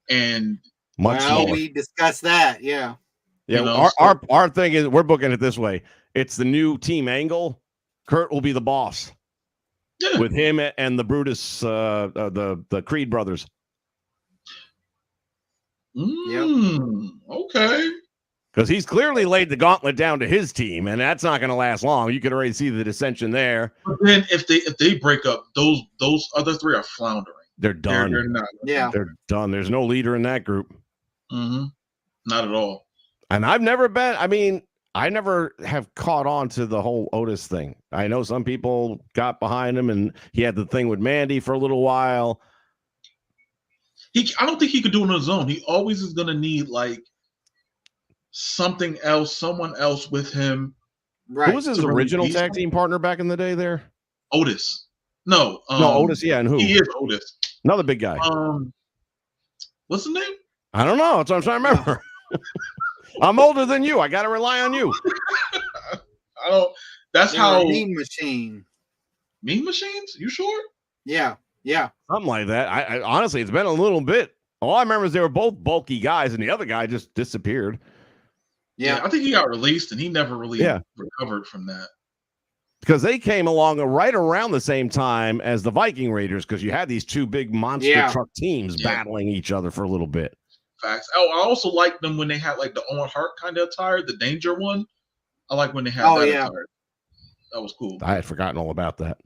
And we discussed that. Yeah. Yeah. Our thing is, we're booking it this way. It's the new Team Angle. Kurt will be the boss. Yeah. With him and the Brutus, the Creed brothers. Okay. Because he's clearly laid the gauntlet down to his team, and that's not going to last long. You could already see the dissension there. But then if they break up, those other three are floundering. They're done. They're not. Yeah, they're done. There's no leader in that group. Mm-hmm. Not at all. And I've never been. I mean, I never have caught on to the whole Otis thing. I know some people got behind him, and he had the thing with Mandy for a little while. I don't think he could do it on his own. He always is going to need like something else, someone else with him. Right. Who was his original tag team partner back in the day there? Otis. No, Otis, yeah, and who? He is Otis. Another big guy. What's the name? I don't know. That's what I'm trying to remember. I'm older than you. I got to rely on you. I don't. That's how. Mean Machine. Mean Machines? You sure? Yeah. Something like that. I honestly, it's been a little bit. All I remember is they were both bulky guys, and the other guy just disappeared. Yeah, I think he got released, and he never really recovered from that. Because they came along right around the same time as the Viking Raiders, because you had these two big monster truck teams battling each other for a little bit. Facts. Oh, I also liked them when they had like the Owen Hart kind of attire, the Danger one. I like when they had that attire. That was cool. I had forgotten all about that.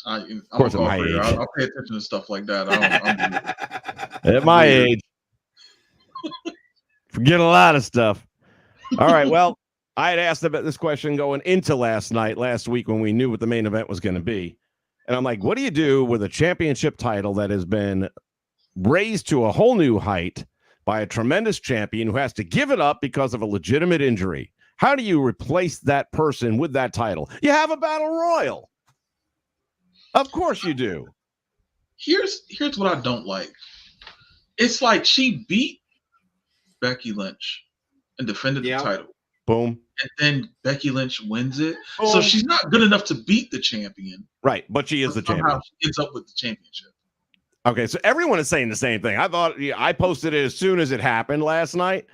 Of course, at my age, I'll pay attention to stuff like that. At my age, forget a lot of stuff. All right. Well, I had asked about this question going into last week when we knew what the main event was going to be. And I'm like, what do you do with a championship title that has been raised to a whole new height by a tremendous champion who has to give it up because of a legitimate injury? How do you replace that person with that title? You have a battle royal. Of course you do. Here's what I don't like. It's like she beat Becky Lynch and defended the title. Boom. And then Becky Lynch wins it. Boom. So she's not good enough to beat the champion. Right, but she is the champion. She ends up with the championship. Okay, so everyone is saying the same thing. I thought I posted it as soon as it happened last night.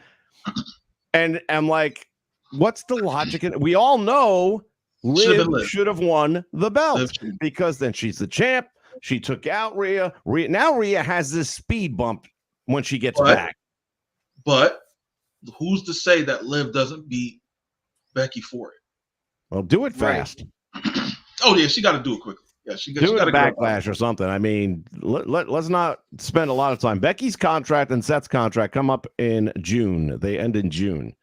And I'm like, what's the logic? We all know Liv should have won the belt because then she's the champ. She took out Rhea. Now Rhea has this speed bump when she gets back. But who's to say that Liv doesn't beat Becky for it? Well, do it fast. Right. Oh, yeah, she got to do it quickly. Yeah, she got a backlash or something. I mean, let's not spend a lot of time. Becky's contract and Seth's contract come up in June. They end in June.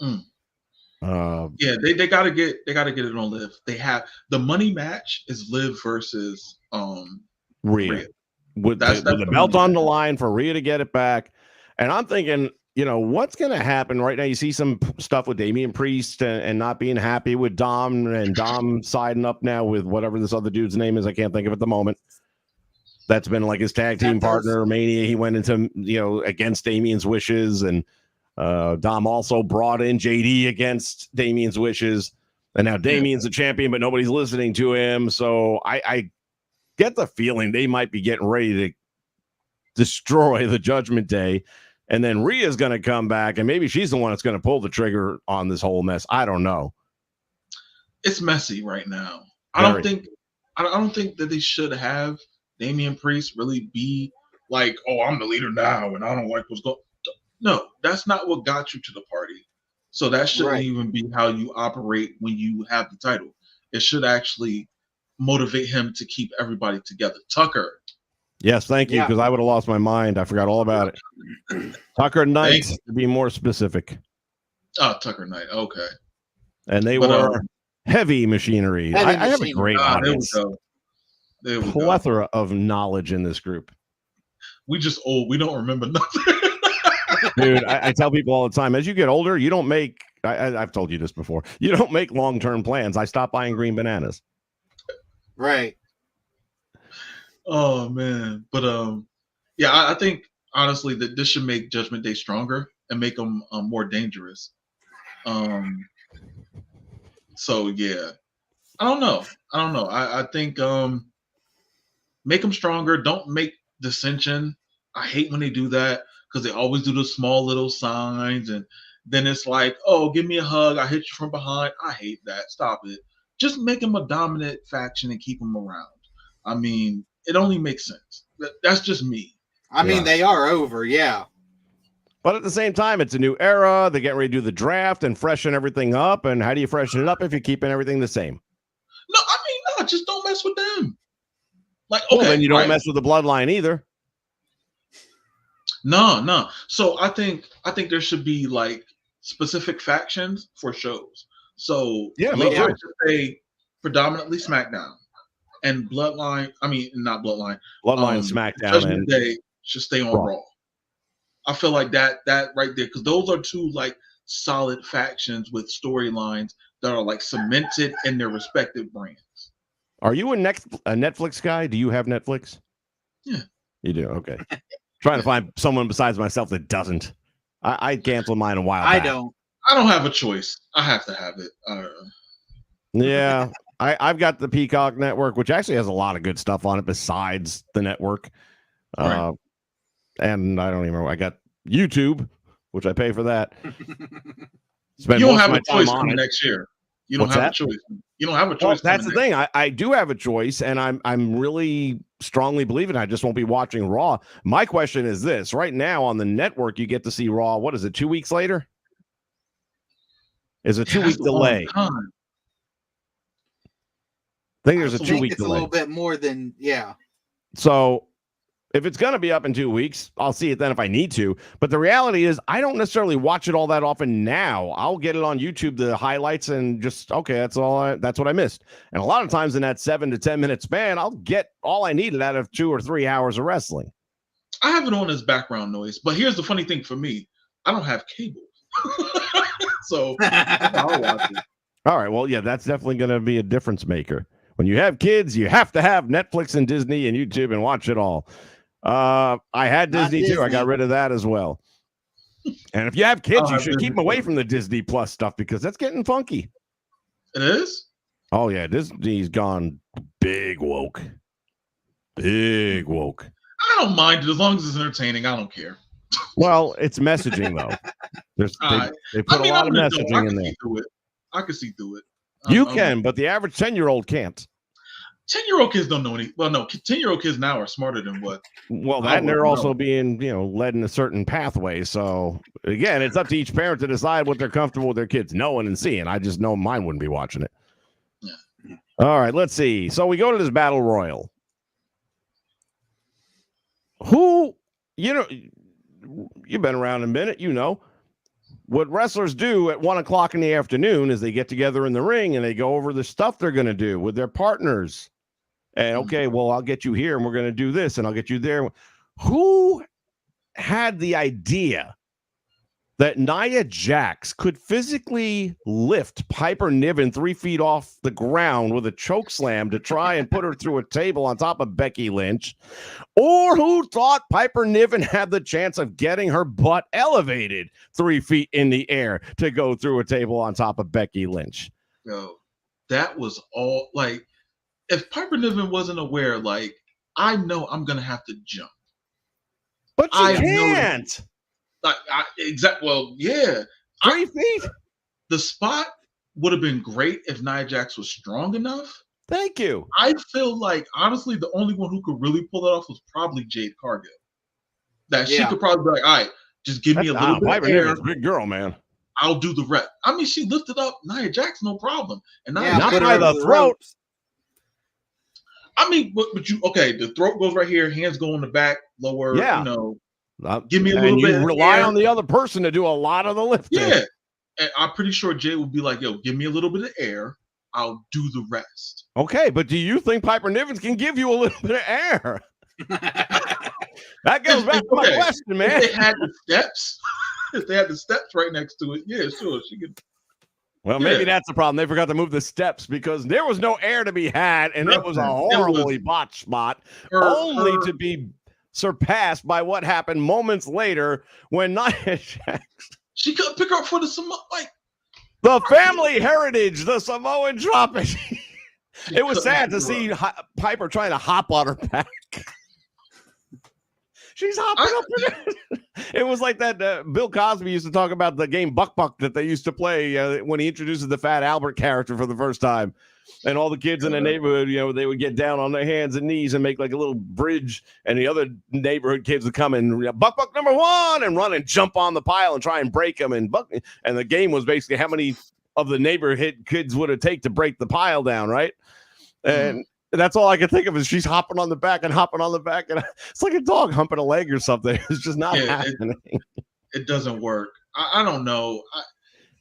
Yeah, they gotta get it on Liv. They have the money match is Liv versus Rhea. With the belt on the line for Rhea to get it back. And I'm thinking, what's going to happen right now? You see some stuff with Damian Priest and not being happy with Dom, and Dom siding up now with whatever this other dude's name is. I can't think of it at the moment. That's been like his tag team partner, Mania. He went into, against Damien's wishes, and Dom also brought in JD against Damien's wishes. And now Damien's a champion, but nobody's listening to him. So I get the feeling they might be getting ready to destroy the Judgment Day. And then Rhea's going to come back, and maybe she's the one that's going to pull the trigger on this whole mess. I don't know. It's messy right now. I don't think that they should have Damian Priest really be like, oh, I'm the leader now, and I don't like what's going. No, that's not what got you to the party. So that shouldn't even be how you operate when you have the title. It should actually motivate him to keep everybody together. Tucker. Yes, thank you, because I would have lost my mind. I forgot all about it. Tucker Knight, to be more specific. Oh, Tucker Knight. Okay. And they were heavy machinery. I have a great audience. There we plethora of knowledge in this group. We just old. We don't remember nothing. Dude, I tell people all the time, as you get older, you don't make, I've told you this before, you don't make long-term plans. I stopped buying green bananas. Right. Oh, man. But, I think, honestly, that this should make Judgment Day stronger and make them more dangerous. So, yeah. I don't know. I think make them stronger. Don't make dissension. I hate when they do that, because they always do the small little signs, and then it's like, oh, give me a hug, I hit you from behind. I hate that. Stop it. Just make them a dominant faction and keep them around. I mean, it only makes sense. That's just me. I mean, they are over, But at the same time, it's a new era. They're getting ready to do the draft and freshen everything up. And how do you freshen it up if you're keeping everything the same? No, just don't mess with them. Like, well, then you don't mess with the bloodline either. No. So I think there should be like specific factions for shows. So Bloodline should say predominantly SmackDown, and Bloodline. I mean, not Bloodline. SmackDown, Judgment Day should stay on Raw. I feel like that right there, because those are two like solid factions with storylines that are like cemented in their respective brands. Are you a Netflix guy? Do you have Netflix? Yeah, you do. Okay. Trying to find someone besides myself that doesn't. I canceled mine a while back. I don't have a choice. I have to have it. Yeah. I've got the Peacock network, which actually has a lot of good stuff on it besides the network. Right. And I don't even remember. I got YouTube, which I pay for that. You don't have a choice coming next year. You don't have a choice. You don't have a choice. Well, that's the thing. I do have a choice, and I'm really strongly believing I just won't be watching Raw. My question is this: right now on the network, you get to see Raw. What is it? 2 weeks later? Is a 2-week delay? I think there's a 2-week delay. It's a little bit more than So if it's going to be up in 2 weeks, I'll see it then if I need to. But the reality is I don't necessarily watch it all that often now. I'll get it on YouTube, the highlights, and just, okay, that's what I missed. And a lot of times in that 7 to 10 minute span, I'll get all I needed out of 2 or 3 hours of wrestling. I have it on as background noise. But here's the funny thing for me. I don't have cable. So I'll watch it. All right. Well, yeah, that's definitely going to be a difference maker. When you have kids, you have to have Netflix and Disney and YouTube and watch it all. I had Disney too. I got rid of that as well. And if you have kids, you should keep them away from the Disney Plus stuff, because that's getting funky. It is? Oh, yeah. Disney's gone big woke. Big woke. I don't mind it as long as it's entertaining. I don't care. Well, it's messaging, though. They put a lot of messaging in there. I can see through it. You can, but the average 10-year-old can't. 10-year-old kids don't know any. Well, no, 10-year-old kids now are smarter than what. Well, that and they're also being, led in a certain pathway. So again, it's up to each parent to decide what they're comfortable with their kids knowing and seeing. I just know mine wouldn't be watching it. Yeah. All right, let's see. So we go to this battle royal. Who, you've been around a minute, what wrestlers do at 1 o'clock in the afternoon is they get together in the ring and they go over the stuff they're going to do with their partners. And okay, well, I'll get you here and we're going to do this and I'll get you there. Who had the idea that Nia Jax could physically lift Piper Niven 3 feet off the ground with a choke slam to try and put her through a table on top of Becky Lynch, or who thought Piper Niven had the chance of getting her butt elevated 3 feet in the air to go through a table on top of Becky Lynch. Yo, that was all. Like, if Piper Niven wasn't aware, like, I know I'm gonna have to jump, but you can't. Well, yeah. 3 feet? The spot would have been great if Nia Jax was strong enough. Thank you. I feel like, honestly, the only one who could really pull it off was probably Jade Cargill. That she could probably be like, all right, just give me a little bit of air. Big girl, man. I'll do the rest. I mean, she lifted up Nia Jax, no problem. And not by the throat. I mean, but you, okay, the throat goes right here, hands go in the back, lower, you know. Give me a little bit. And you rely on the other person to do a lot of the lifting. Yeah. And I'm pretty sure Jay would be like, yo, give me a little bit of air. I'll do the rest. Okay, but do you think Piper Niven can give you a little bit of air? That goes back to my question, man. If they had the steps, right next to it, yeah, sure, she could. Well, maybe that's the problem. They forgot to move the steps because there was no air to be had, and it was a horribly botched spot, only to be surpassed by what happened moments later when Nia Jax. She couldn't pick her up for the the family heritage, the Samoan drop it. It was sad to see Piper trying to hop on her back. She's hopping up. It was like that Bill Cosby used to talk about the game Buck Buck that they used to play when he introduces the Fat Albert character for the first time. And all the kids in the neighborhood, they would get down on their hands and knees and make like a little bridge. And the other neighborhood kids would come and Buck Buck number 1 and run and jump on the pile and try and break them. And the game was basically how many of the neighborhood kids would it take to break the pile down, right? And that's all I could think of is she's hopping on the back. And it's like a dog humping a leg or something. It's just not happening. It doesn't work. I don't know.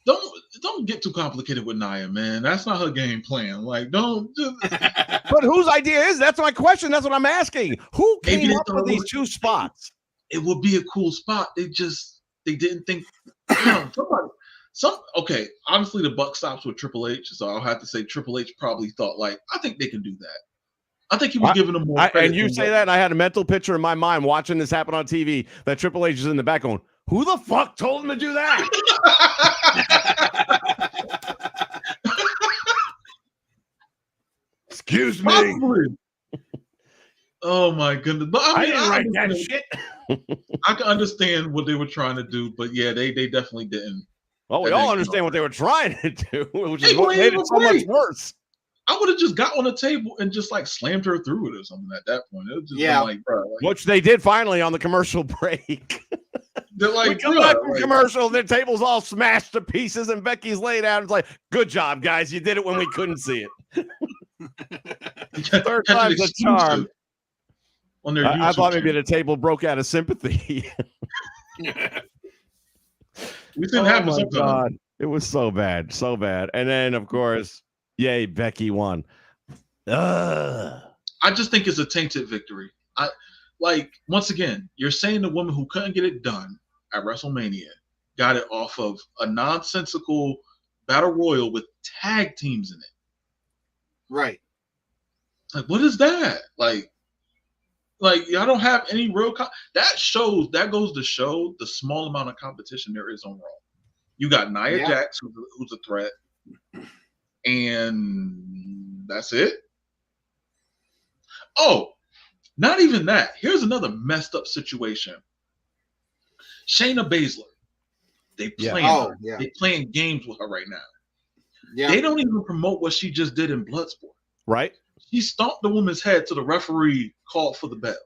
Don't get too complicated with Nia, man. That's not her game plan. Like, don't. But whose idea is? That's my question. That's what I'm asking. Who came up with these 2 spots? It would be a cool spot. They didn't think. Okay. Honestly, the buck stops with Triple H, so I'll have to say Triple H probably thought like, I think they can do that. I think he was giving them more credit. And you say that, and I had a mental picture in my mind watching this happen on TV that Triple H is in the back going, who the fuck told him to do that? Excuse me. Probably. Oh my goodness! But I didn't write that shit. I can understand what they were trying to do, but yeah, they definitely didn't. Well, we all understand what they were trying to do, which is what made it so much worse. I would have just got on the table and just like slammed her through it or something at that point. It was just like, bro, which they did finally on the commercial break. They're like, we come back from commercial, their table's all smashed to pieces, and Becky's laid out. It's like, good job, guys. You did it when we couldn't see it. Third time's a charm. I thought maybe the table broke out of sympathy. We didn't have it. God. It was so bad, so bad. And then, of course, yay, Becky won. I just think it's a tainted victory. Once again, you're saying the woman who couldn't get it done at WrestleMania got it off of a nonsensical battle royal with tag teams in it. Right. Like, what is that? Like y'all don't have any real that goes to show the small amount of competition there is on Raw. You got Nia Jax, who's a threat, and that's it. Oh, not even that. Here's another messed up situation. Shayna Baszler. They playing games with her right now. Yeah. They don't even promote what she just did in Bloodsport. Right. She stomped the woman's head till the referee called for the bell.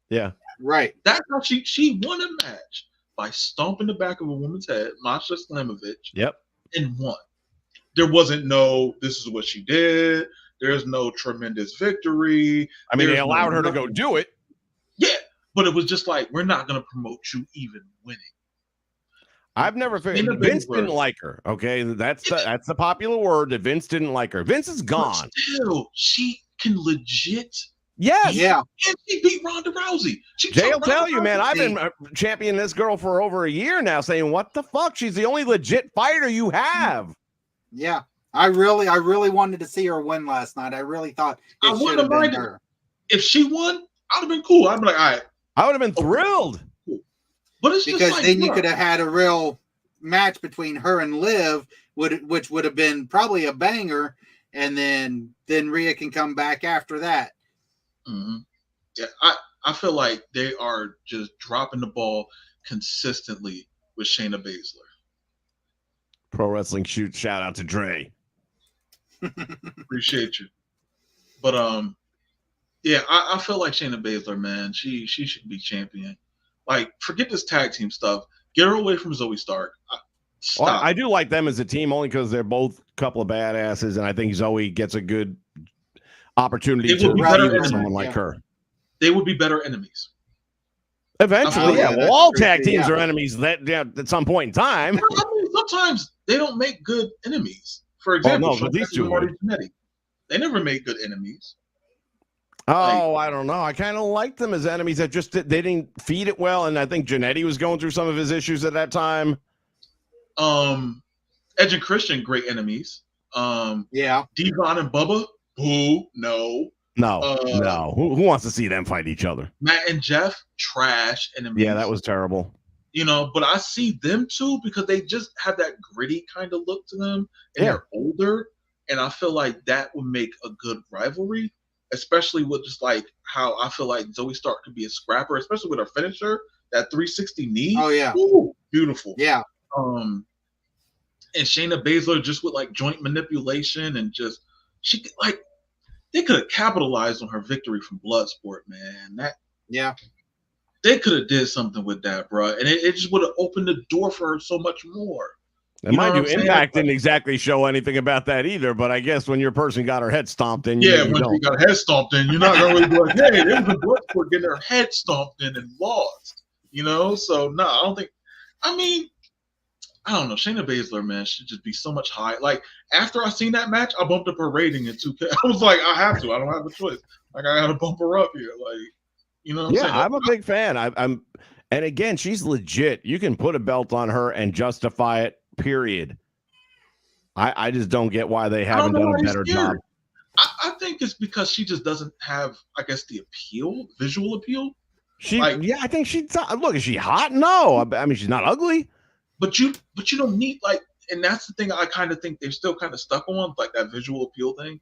Yeah. Right. That's how she won a match by stomping the back of a woman's head, Masha Slamovich. Yep. And won. There wasn't no, this is what she did. There's no tremendous victory. I mean, they allowed her to go do it. Yeah. But it was just like, we're not going to promote you even winning. I've never figured Vince didn't like her. Okay, that's the popular word that Vince didn't like her. Vince is gone. But still, she can legit Yes. Yeah. And she beat Ronda Rousey. Jay will tell you, man, I've See. been championing this girl for over a year now, saying, what the fuck? She's the only legit fighter you have. Yeah. I really wanted to see her win last night. I really thought I it wouldn't should have have been minded. her. If she won, I'd have been cool. I'd be like, all right. I would have been thrilled. But it's Because just like, then you could have had a real match between her and Liv, which would have been probably a banger, and then Rhea can come back after that. Mm-hmm. Yeah, I feel like they are just dropping the ball consistently with Shayna Baszler. Pro Wrestling Shoot, shout out to Dre. Appreciate you. But yeah, I feel like Shayna Baszler, man, she should be champion. Like, forget this tag team stuff. Get her away from Zoe Stark. Well, I do like them as a team only because they're both a couple of badasses, and I think Zoe gets a good opportunity to better with someone like her. They would be better enemies. Eventually, yeah, Well, that's all true, tag too, teams yeah. are enemies at some point in time. I mean, sometimes they don't make good enemies. For example, no, but these two Marty would. Jannetty. They never made good enemies. Oh, I don't know. I kind of liked them as enemies. That just they didn't feed it well, and I think Jannetty was going through some of his issues at that time. Edge and Christian, great enemies. Yeah. Devon and Bubba, no. No. Who wants to see them fight each other? Matt and Jeff, trash enemies. Yeah, that was terrible. You know, but I see them too because they just have that gritty kind of look to them, and they're older, and I feel like that would make a good rivalry, especially with just like how I feel like Zoe Stark could be a scrapper, especially with her finisher, that 360 knee. Oh yeah. Ooh, beautiful. Yeah. And Shayna Baszler just with like joint manipulation and just she could, like, they could have capitalized on her victory from Bloodsport, man. They could have did something with that, bro, and it just would have opened the door for her so much more. And mind you, Impact didn't exactly show anything about that either. But I guess when your person got her head stomped in, when she got her head stomped in, you're not gonna really be like, hey, there was a Bloodsport getting her head stomped in and lost. You know, so no, I don't think. I mean, I don't know. Shayna Baszler, man, should just be so much higher. Like, after I seen that match, I bumped up her rating in 2K. I was like, I have to. I don't have a choice. Like, I got to bump her up here. Like, you know what I'm saying? I'm a big fan. I'm, and again, she's legit. You can put a belt on her and justify it, period. I just don't get why they haven't done a better job. I think it's because she just doesn't have, I guess, the visual appeal. I think she's, look, is she hot? No. I mean, she's not ugly. But you don't need, like, and that's the thing I kind of think they're still kind of stuck on, like that visual appeal thing.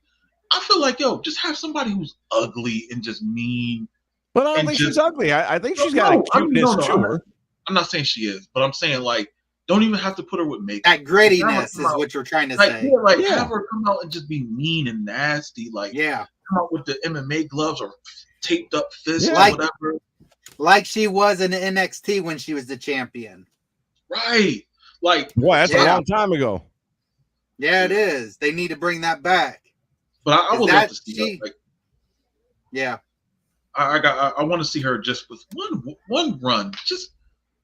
I feel like, just have somebody who's ugly and just mean. But I don't think she's ugly. I think she's got a cuteness to her. I'm not saying she is, but I'm saying, like, don't even have to put her with makeup. That grittiness is what you're trying to say. Have her come out and just be mean and nasty. Like, come out with the MMA gloves or taped up fists or whatever. Like she was in NXT when she was the champion. Right. Like, boy, that's a long time ago. Yeah, it is. They need to bring that back. But I would love to see her. Like, I want to see her just with one run.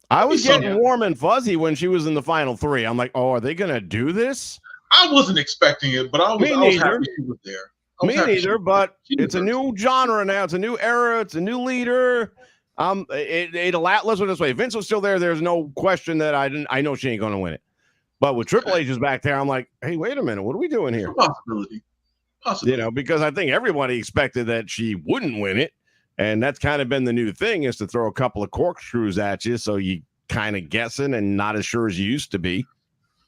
I was getting warm and fuzzy when she was in the final three. I'm like, oh, are they gonna do this? I wasn't expecting it, but I was happy she was there. Me neither, but it's a new genre now. It's a new era. It's a new leader. Let's put it this way: Vince was still there. There's no question that I know she ain't gonna win it. But with Triple H is back there, I'm like, hey, wait a minute, what are we doing here? Possibility. You know, because I think everybody expected that she wouldn't win it, and that's kind of been the new thing, is to throw a couple of corkscrews at you, so you kind of guessing and not as sure as you used to be.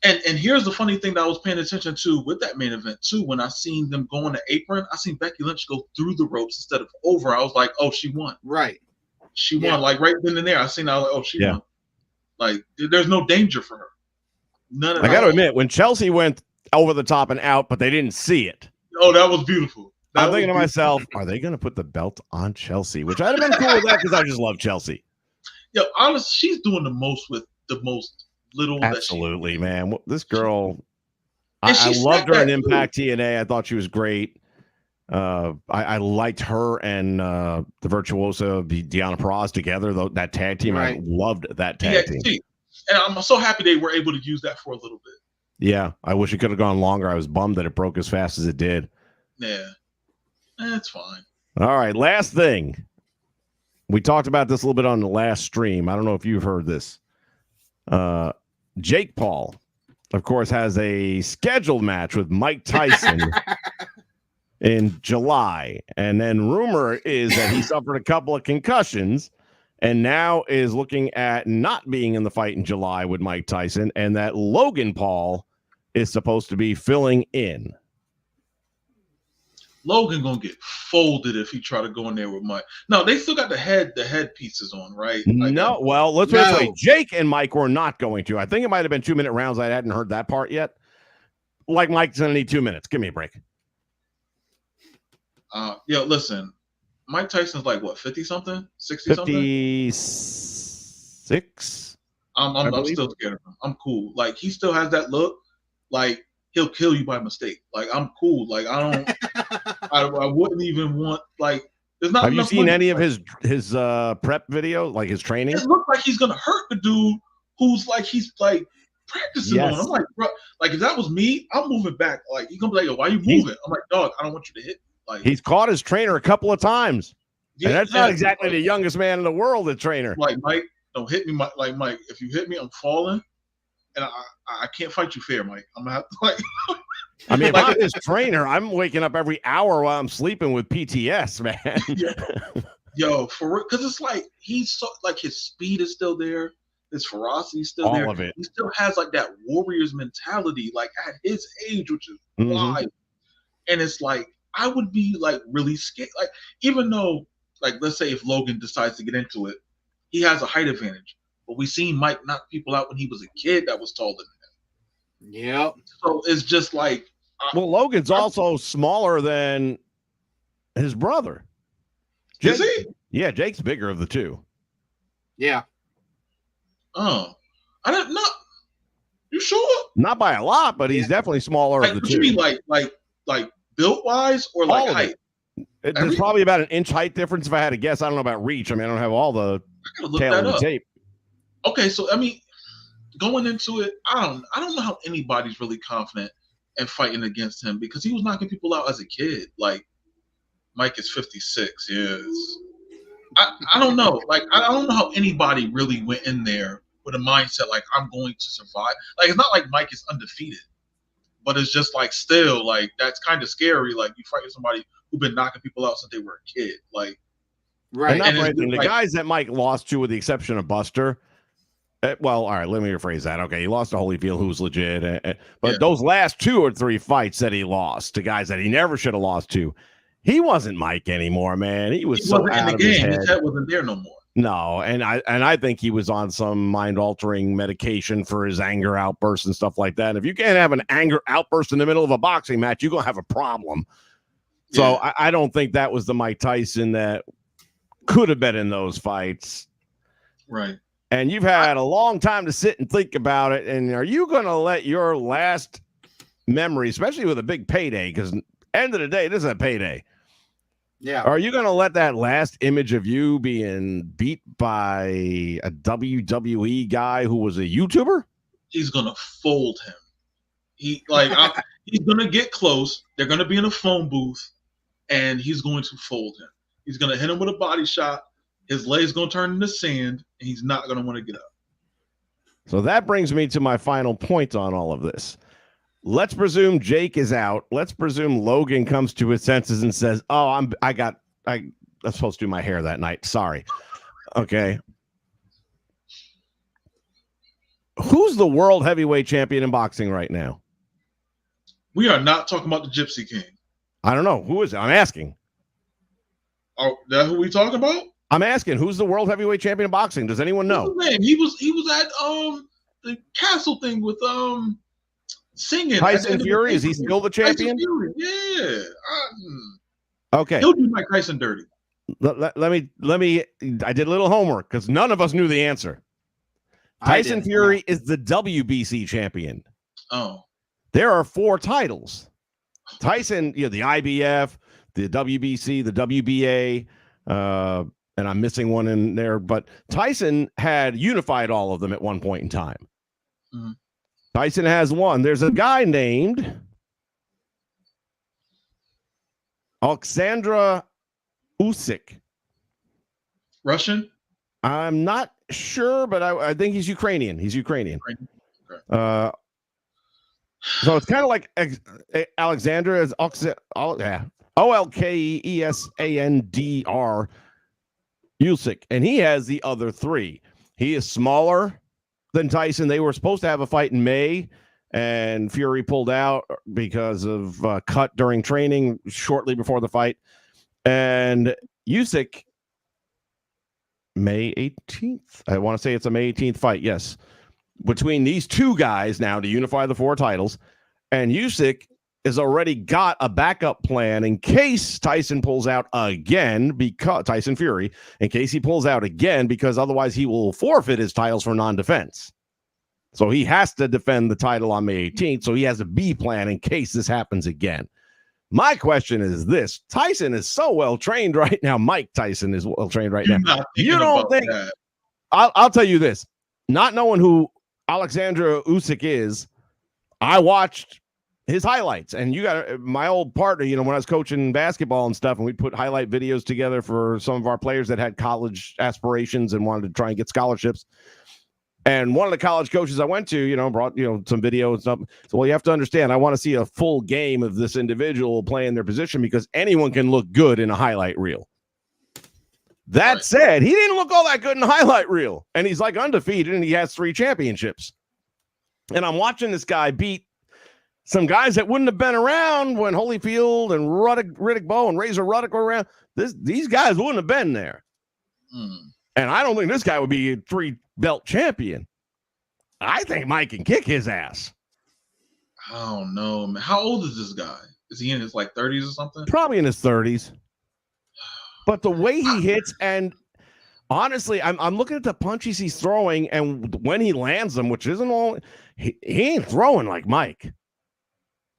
And here's the funny thing that I was paying attention to with that main event too. When I seen them go on the apron, I seen Becky Lynch go through the ropes instead of over. I was like, oh, she won. Right. She won. Like right then and there, I seen. I was like, oh, she won. Like there's no danger for her. None of. I got to admit, when Chelsea went over the top and out, but they didn't see it. Oh, that was beautiful. I'm thinking to myself, are they going to put the belt on Chelsea? Which I'd have been cool with that because I just love Chelsea. Yeah, honestly, she's doing the most with the most little. Absolutely, man. This girl, I loved her in Impact TNA. I thought she was great. I liked her and the Virtuosa, Deonna Purrazzo together. That tag team, I loved that tag team. And I'm so happy they were able to use that for a little bit. Yeah, I wish it could have gone longer. I was bummed that it broke as fast as it did. Yeah, that's fine. All right, last thing. We talked about this a little bit on the last stream. I don't know if you've heard this. Jake Paul, of course, has a scheduled match with Mike Tyson in July. And then rumor is that he suffered a couple of concussions and now is looking at not being in the fight in July with Mike Tyson, and that Logan Paul is supposed to be filling in. Logan gonna get folded if he try to go in there with Mike. No, they still got the head pieces on, right? No, well, let's put it this way. Jake and Mike were not going to. I think it might have been 2-minute rounds. I hadn't heard that part yet. Like Mike's gonna need 2 minutes. Give me a break. Listen, Mike Tyson's like what, 50 something, 60 something, 56. I'm still scared of him. I'm cool. Like he still has that look. Like he'll kill you by mistake. Like I'm cool. Like I don't. I wouldn't even want like. There's not. Have you seen any of his prep video, like his training? It looks like he's gonna hurt the dude who's like he's like practicing on. I'm like, bro, like if that was me, I'm moving back. Like he's gonna be like, yo, why you moving? I'm like, dog, I don't want you to hit me. Like he's caught his trainer a couple of times. Yeah, and that's not exactly the youngest man in the world, the trainer. Like Mike, don't hit me, Mike. Like Mike, if you hit me, I'm falling, and I can't fight you fair, Mike. I'm gonna have to like. I mean, if I'm his trainer, I'm waking up every hour while I'm sleeping with PTS, man. Yo, for real, because it's like he's so like his speed is still there, his ferocity is still there. All of it. He still has like that warrior's mentality, like at his age, which is wild. And it's like I would be like really scared. Like even though, like, let's say if Logan decides to get into it, he has a height advantage. But we seen Mike knock people out when he was a kid that was taller than him. Yep. So it's just like. Well, Logan's also smaller than his brother. Is he? Yeah, Jake's bigger of the two. Yeah. Oh, I don't know. You sure? Not by a lot, but he's definitely smaller like, of the what two. You mean like built wise or like height? There's probably about an inch height difference if I had to guess. I don't know about reach. I mean, I don't have all the tail of the tape. Okay, so I mean, going into it, I don't know how anybody's really confident and fighting against him because he was knocking people out as a kid. Like Mike is 56 years. I don't know. Like I don't know how anybody really went in there with a mindset like I'm going to survive. Like it's not like Mike is undefeated, but it's just like still like that's kind of scary. Like you fighting somebody who's been knocking people out since they were a kid. Like right. And the guys that Mike lost to, with the exception of Buster. Well, all right, let me rephrase that. Okay, he lost to Holyfield, who's legit. But those last 2 or 3 fights that he lost to guys that he never should have lost to, he wasn't Mike anymore, man. He was so out of his head. His head wasn't there no more. No, and I think he was on some mind-altering medication for his anger outbursts and stuff like that. And if you can't have an anger outburst in the middle of a boxing match, you're going to have a problem. So I don't think that was the Mike Tyson that could have been in those fights. Right. And you've had a long time to sit and think about it. And are you going to let your last memory, especially with a big payday, because end of the day, this is a payday. Yeah. Are you going to let that last image of you being beat by a WWE guy who was a YouTuber? He's going to fold him. He's going to get close. They're going to be in a phone booth, and he's going to fold him. He's going to hit him with a body shot. His leg's going to turn into sand, and he's not going to want to get up. So that brings me to my final point on all of this. Let's presume Jake is out. Let's presume Logan comes to his senses and says, "Oh, I'm supposed to do my hair that night. Sorry." Okay. Who's the world heavyweight champion in boxing right now? We are not talking about the Gypsy King. I don't know. Who is it? I'm asking. Oh, that's who we talking about? I'm asking, who's the world heavyweight champion in boxing? Does anyone know? What's his name? He was at the castle thing with singing. Tyson Fury, is he still the champion? Yeah. Okay. He'll do Mike Tyson dirty. Let me. I did a little homework because none of us knew the answer. Tyson Fury is the WBC champion. Oh. There are 4 titles. Tyson, the IBF, the WBC, the WBA, and I'm missing one in there, but Tyson had unified all of them at one point in time. Mm-hmm. Tyson has one. There's a guy named Alexandra Usyk. Russian? I'm not sure, but I think he's Ukrainian. He's Ukrainian. Okay. So it's kind of like Alexander is Olkesandr Usyk, and he has the other three. He is smaller than Tyson. They were supposed to have a fight in May, and Fury pulled out because of cut during training shortly before the fight. And Usyk, May 18th. I want to say it's a May 18th fight. Yes. Between these two guys now to unify the 4 titles, and Usyk has already got a backup plan in case Tyson pulls out again, because Tyson Fury, in case he pulls out again, because otherwise he will forfeit his titles for non-defense. So he has to defend the title on May 18th. So he has a B plan in case this happens again. My question is this: Tyson is so well trained right now. Mike Tyson is well trained right now. You don't think? I'll tell you this: not knowing who Alexander Usyk is, I watched his highlights, and you got my old partner. You know, when I was coaching basketball and stuff, and we put highlight videos together for some of our players that had college aspirations and wanted to try and get scholarships. And one of the college coaches I went to, you know, brought, you know, some video and stuff. So, well, you have to understand, I want to see a full game of this individual playing their position because anyone can look good in a highlight reel. That said, he didn't look all that good in the highlight reel. And he's like undefeated and he has 3 championships. And I'm watching this guy beat some guys that wouldn't have been around when Holyfield and Riddick Bowe and Razor Ruddock were around. These guys wouldn't have been there. And I don't think this guy would be a 3-belt champion. I think Mike can kick his ass. I don't know, man. How old is this guy? Is he in his like 30s or something? Probably in his 30s. But the way he hits, and honestly, I'm looking at the punches he's throwing, and when he lands them, which isn't all, he ain't throwing like Mike.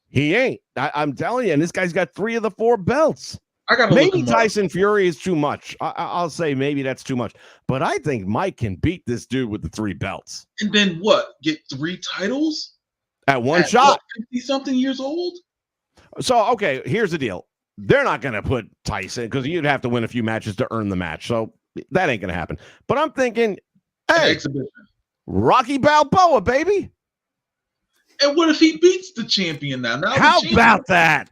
He ain't. I'm telling you, and this guy's got 3 of the 4 belts. Maybe Tyson Fury is too much. I'll say maybe that's too much. But I think Mike can beat this dude with the 3 belts. And then what? Get 3 titles? At one shot. 50-something years old? So, okay, here's the deal. They're not going to put Tyson because you'd have to win a few matches to earn the match. So that ain't going to happen. But I'm thinking, hey, Rocky Balboa, baby. And what if he beats the champion now? How about that?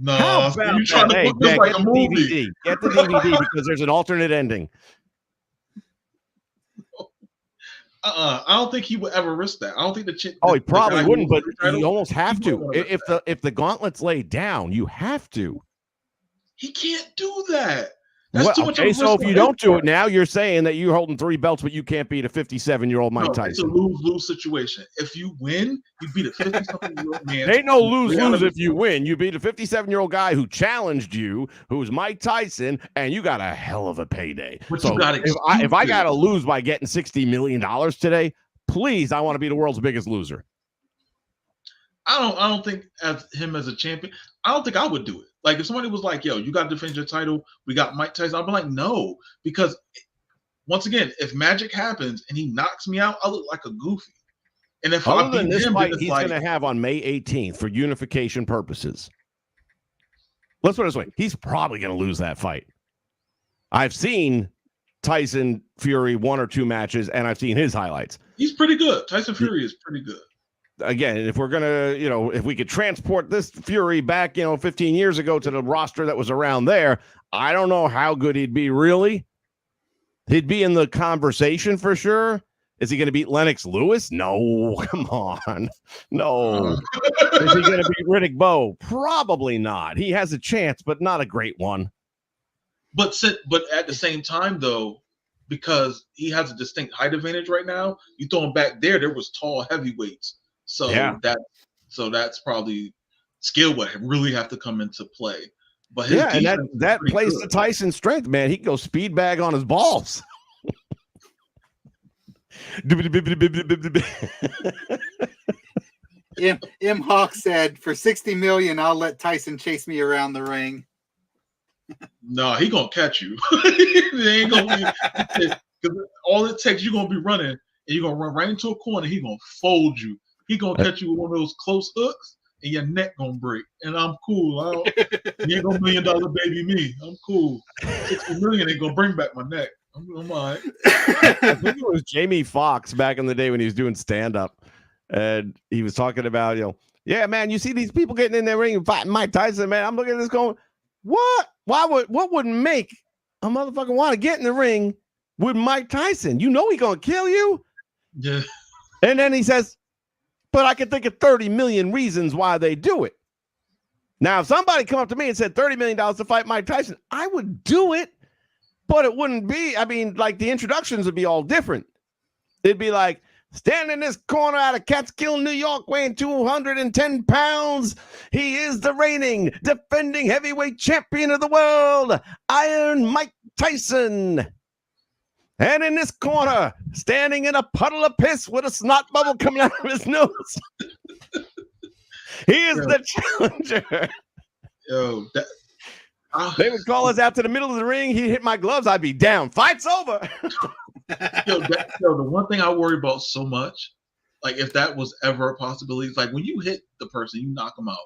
No, you're trying to book this like a movie. Get the DVD because there's an alternate ending. I don't think he would ever risk that. I don't think he probably wouldn't, but you almost have to. If the gauntlet's laid down, you have to. He can't do that. That's too much. Okay, so if you don't do it now, you're saying that you're holding 3 belts, but you can't beat a 57-year-old Mike Tyson. It's a lose-lose situation. If you win, you beat a 50-something-year-old man. Ain't no lose-lose if you win. You beat a 57-year-old guy who challenged you, who's Mike Tyson, and you got a hell of a payday. But so if I got to lose by getting $60 million today, please, I want to be the world's biggest loser. I don't think as him as a champion, I don't think I would do it. Like if somebody was like, yo, you got to defend your title, we got Mike Tyson, I'd be like, no, because once again, if magic happens and he knocks me out, I look like a goofy. And if other than this fight he's going to have on May 18th for unification purposes, let's put it this way, he's probably going to lose that fight. I've seen Tyson Fury 1 or 2 matches, and I've seen his highlights. He's pretty good. Tyson Fury is pretty good. Again, if we're gonna, if we could transport this Fury back, 15 years ago to the roster that was around there, I don't know how good he'd be. Really, he'd be in the conversation for sure. Is he going to beat Lennox Lewis? No, come on, no. Is he going to beat Riddick Bowe? Probably not. He has a chance, but not a great one. But at the same time, though, because he has a distinct height advantage right now, you throw him back there. There was tall heavyweights. So yeah. That's probably skill would really have to come into play. But and that plays to Tyson's strength, man. He can go speed bag on his balls. M. Hawk said, for $60 million, I'll let Tyson chase me around the ring. No, he gonna catch you. They ain't gonna be, because all it takes, you're gonna be running and you're gonna run right into a corner. He gonna fold you. He gonna catch you with one of those close hooks, and your neck gonna break, and I'm cool. You ain't gonna $1 million baby me. I'm cool. 60 million ain't gonna bring back my neck. I'm all right. I think it was Jamie Foxx back in the day when he was doing stand-up, and he was talking about, yeah, man, you see these people getting in their ring and fighting Mike Tyson, man. I'm looking at this going, what? What would make a motherfucker want to get in the ring with Mike Tyson? You know he gonna kill you. Yeah. And then he says, but I can think of 30 million reasons why they do it. Now, if somebody come up to me and said $30 million to fight Mike Tyson, I would do it, but it wouldn't be, like the introductions would be all different. It'd be like, stand in this corner out of Catskill, New York, weighing 210 pounds. He is the reigning, defending heavyweight champion of the world, Iron Mike Tyson. And in this corner, standing in a puddle of piss with a snot bubble coming out of his nose, he is the challenger. They would call us out to the middle of the ring. He'd hit my gloves. I'd be down. Fight's over. The one thing I worry about so much, like if that was ever a possibility, is like when you hit the person, you knock them out,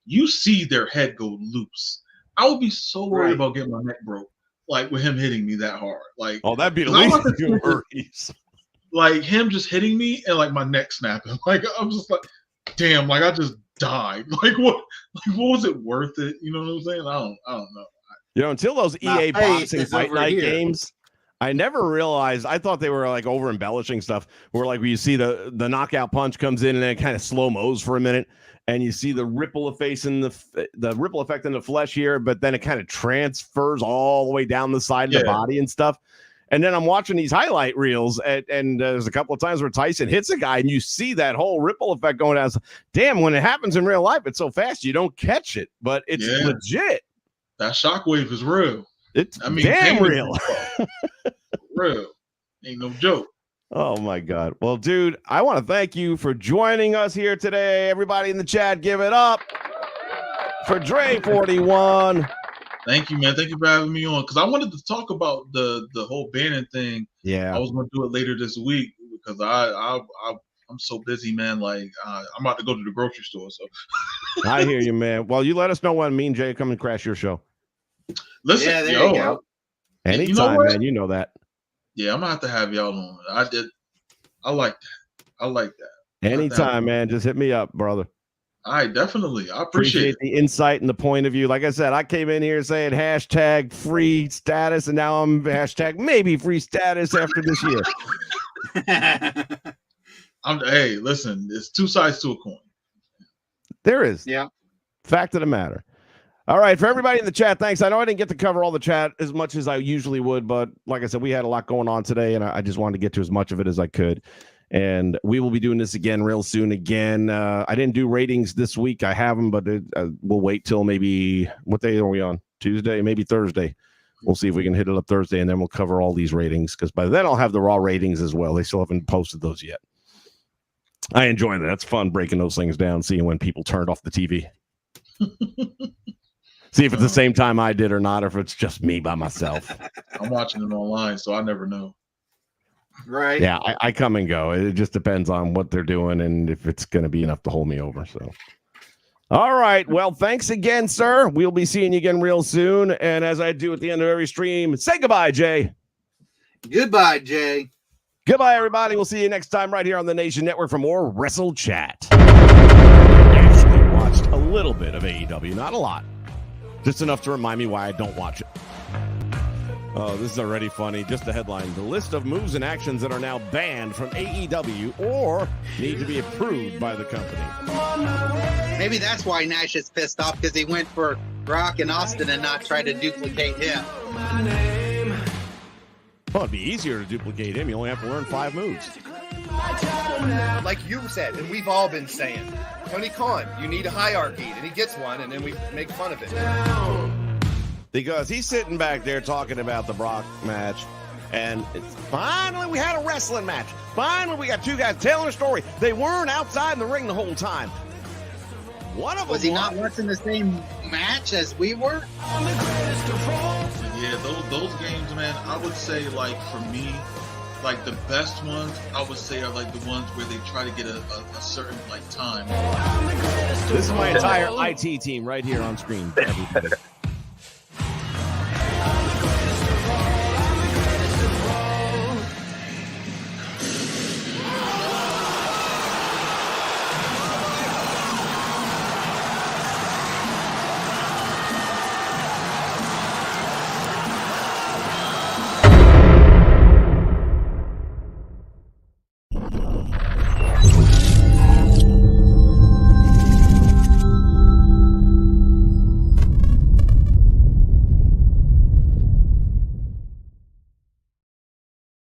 you see their head go loose. I would be so worried about getting my neck broke, like with him hitting me that hard. Like, oh, that'd be the least of your worries. Like him just hitting me and like my neck snapping. Like I'm just like, damn, like I just died. Like what was it worth it? You know what I'm saying? I don't know. Until those EA boxing fight night games, I never realized. I thought they were like over embellishing stuff. Where like you see the knockout punch comes in and then it kind of slow mo's for a minute, and you see the ripple effect in the flesh here, but then it kind of transfers all the way down the side of the body and stuff. And then I'm watching these highlight reels, and there's a couple of times where Tyson hits a guy, and you see that whole ripple effect going down. Damn, when it happens in real life, it's so fast you don't catch it, but it's legit. That shockwave is real. It's damn real. Real. Ain't no joke. Oh, my God. Well, dude, I want to thank you for joining us here today. Everybody in the chat, give it up for Dre41. Thank you, man. Thank you for having me on. Because I wanted to talk about the whole banning thing. Yeah. I was going to do it later this week because I'm so busy, man. Like, I'm about to go to the grocery store. So I hear you, man. Well, you let us know when me and Jay come and crash your show. Listen, there you go. Anytime, man. You know that. Yeah, I'm going to have y'all on. I like that. Anytime, man. Just hit me up, brother. All right, definitely. I appreciate the insight and the point of view. Like I said, I came in here saying hashtag free status, and now I'm hashtag maybe free status after this year. Hey, listen, there's two sides to a coin. There is. Yeah. Fact of the matter. All right, for everybody in the chat, thanks. I know I didn't get to cover all the chat as much as I usually would, but like I said, we had a lot going on today, and I just wanted to get to as much of it as I could. And we will be doing this again real soon. Again, I didn't do ratings this week. I have them, but we'll wait till maybe, what day are we on? Tuesday, maybe Thursday. We'll see if we can hit it up Thursday, and then we'll cover all these ratings, because by then I'll have the raw ratings as well. They still haven't posted those yet. I enjoy that. It's fun breaking those things down, seeing when people turned off the TV. See if it's the same time I did or not, or if it's just me by myself. I'm watching it online, so I never know. Right. Yeah, I come and go. It just depends on what they're doing and if it's going to be enough to hold me over. So, all right. Well, thanks again, sir. We'll be seeing you again real soon. And as I do at the end of every stream, say goodbye, Jay. Goodbye, Jay. Goodbye, everybody. We'll see you next time right here on the Nation Network for more WrestleChat. Actually watched a little bit of AEW, not a lot. Just enough to remind me why I don't watch it. Oh, this is already funny. Just the headline. The list of moves and actions that are now banned from AEW or need to be approved by the company. Maybe that's why Nash is pissed off, because he went for Rock and Austin and not try to duplicate him. Well, it'd be easier to duplicate him. You only have to learn 5 moves. Like you said, and we've all been saying, Tony Khan, you need a hierarchy, and he gets one, and then we make fun of it. Because he's sitting back there talking about the Brock match, and it's finally we had a wrestling match. Finally, we got 2 guys telling a story. They weren't outside in the ring the whole time. One of them was he not watching the same match as we were? Yeah, those games, man. I would say, like, for me, like the best ones, I would say are like the ones where they try to get a certain like time. This is my entire IT team right here on screen. Everybody.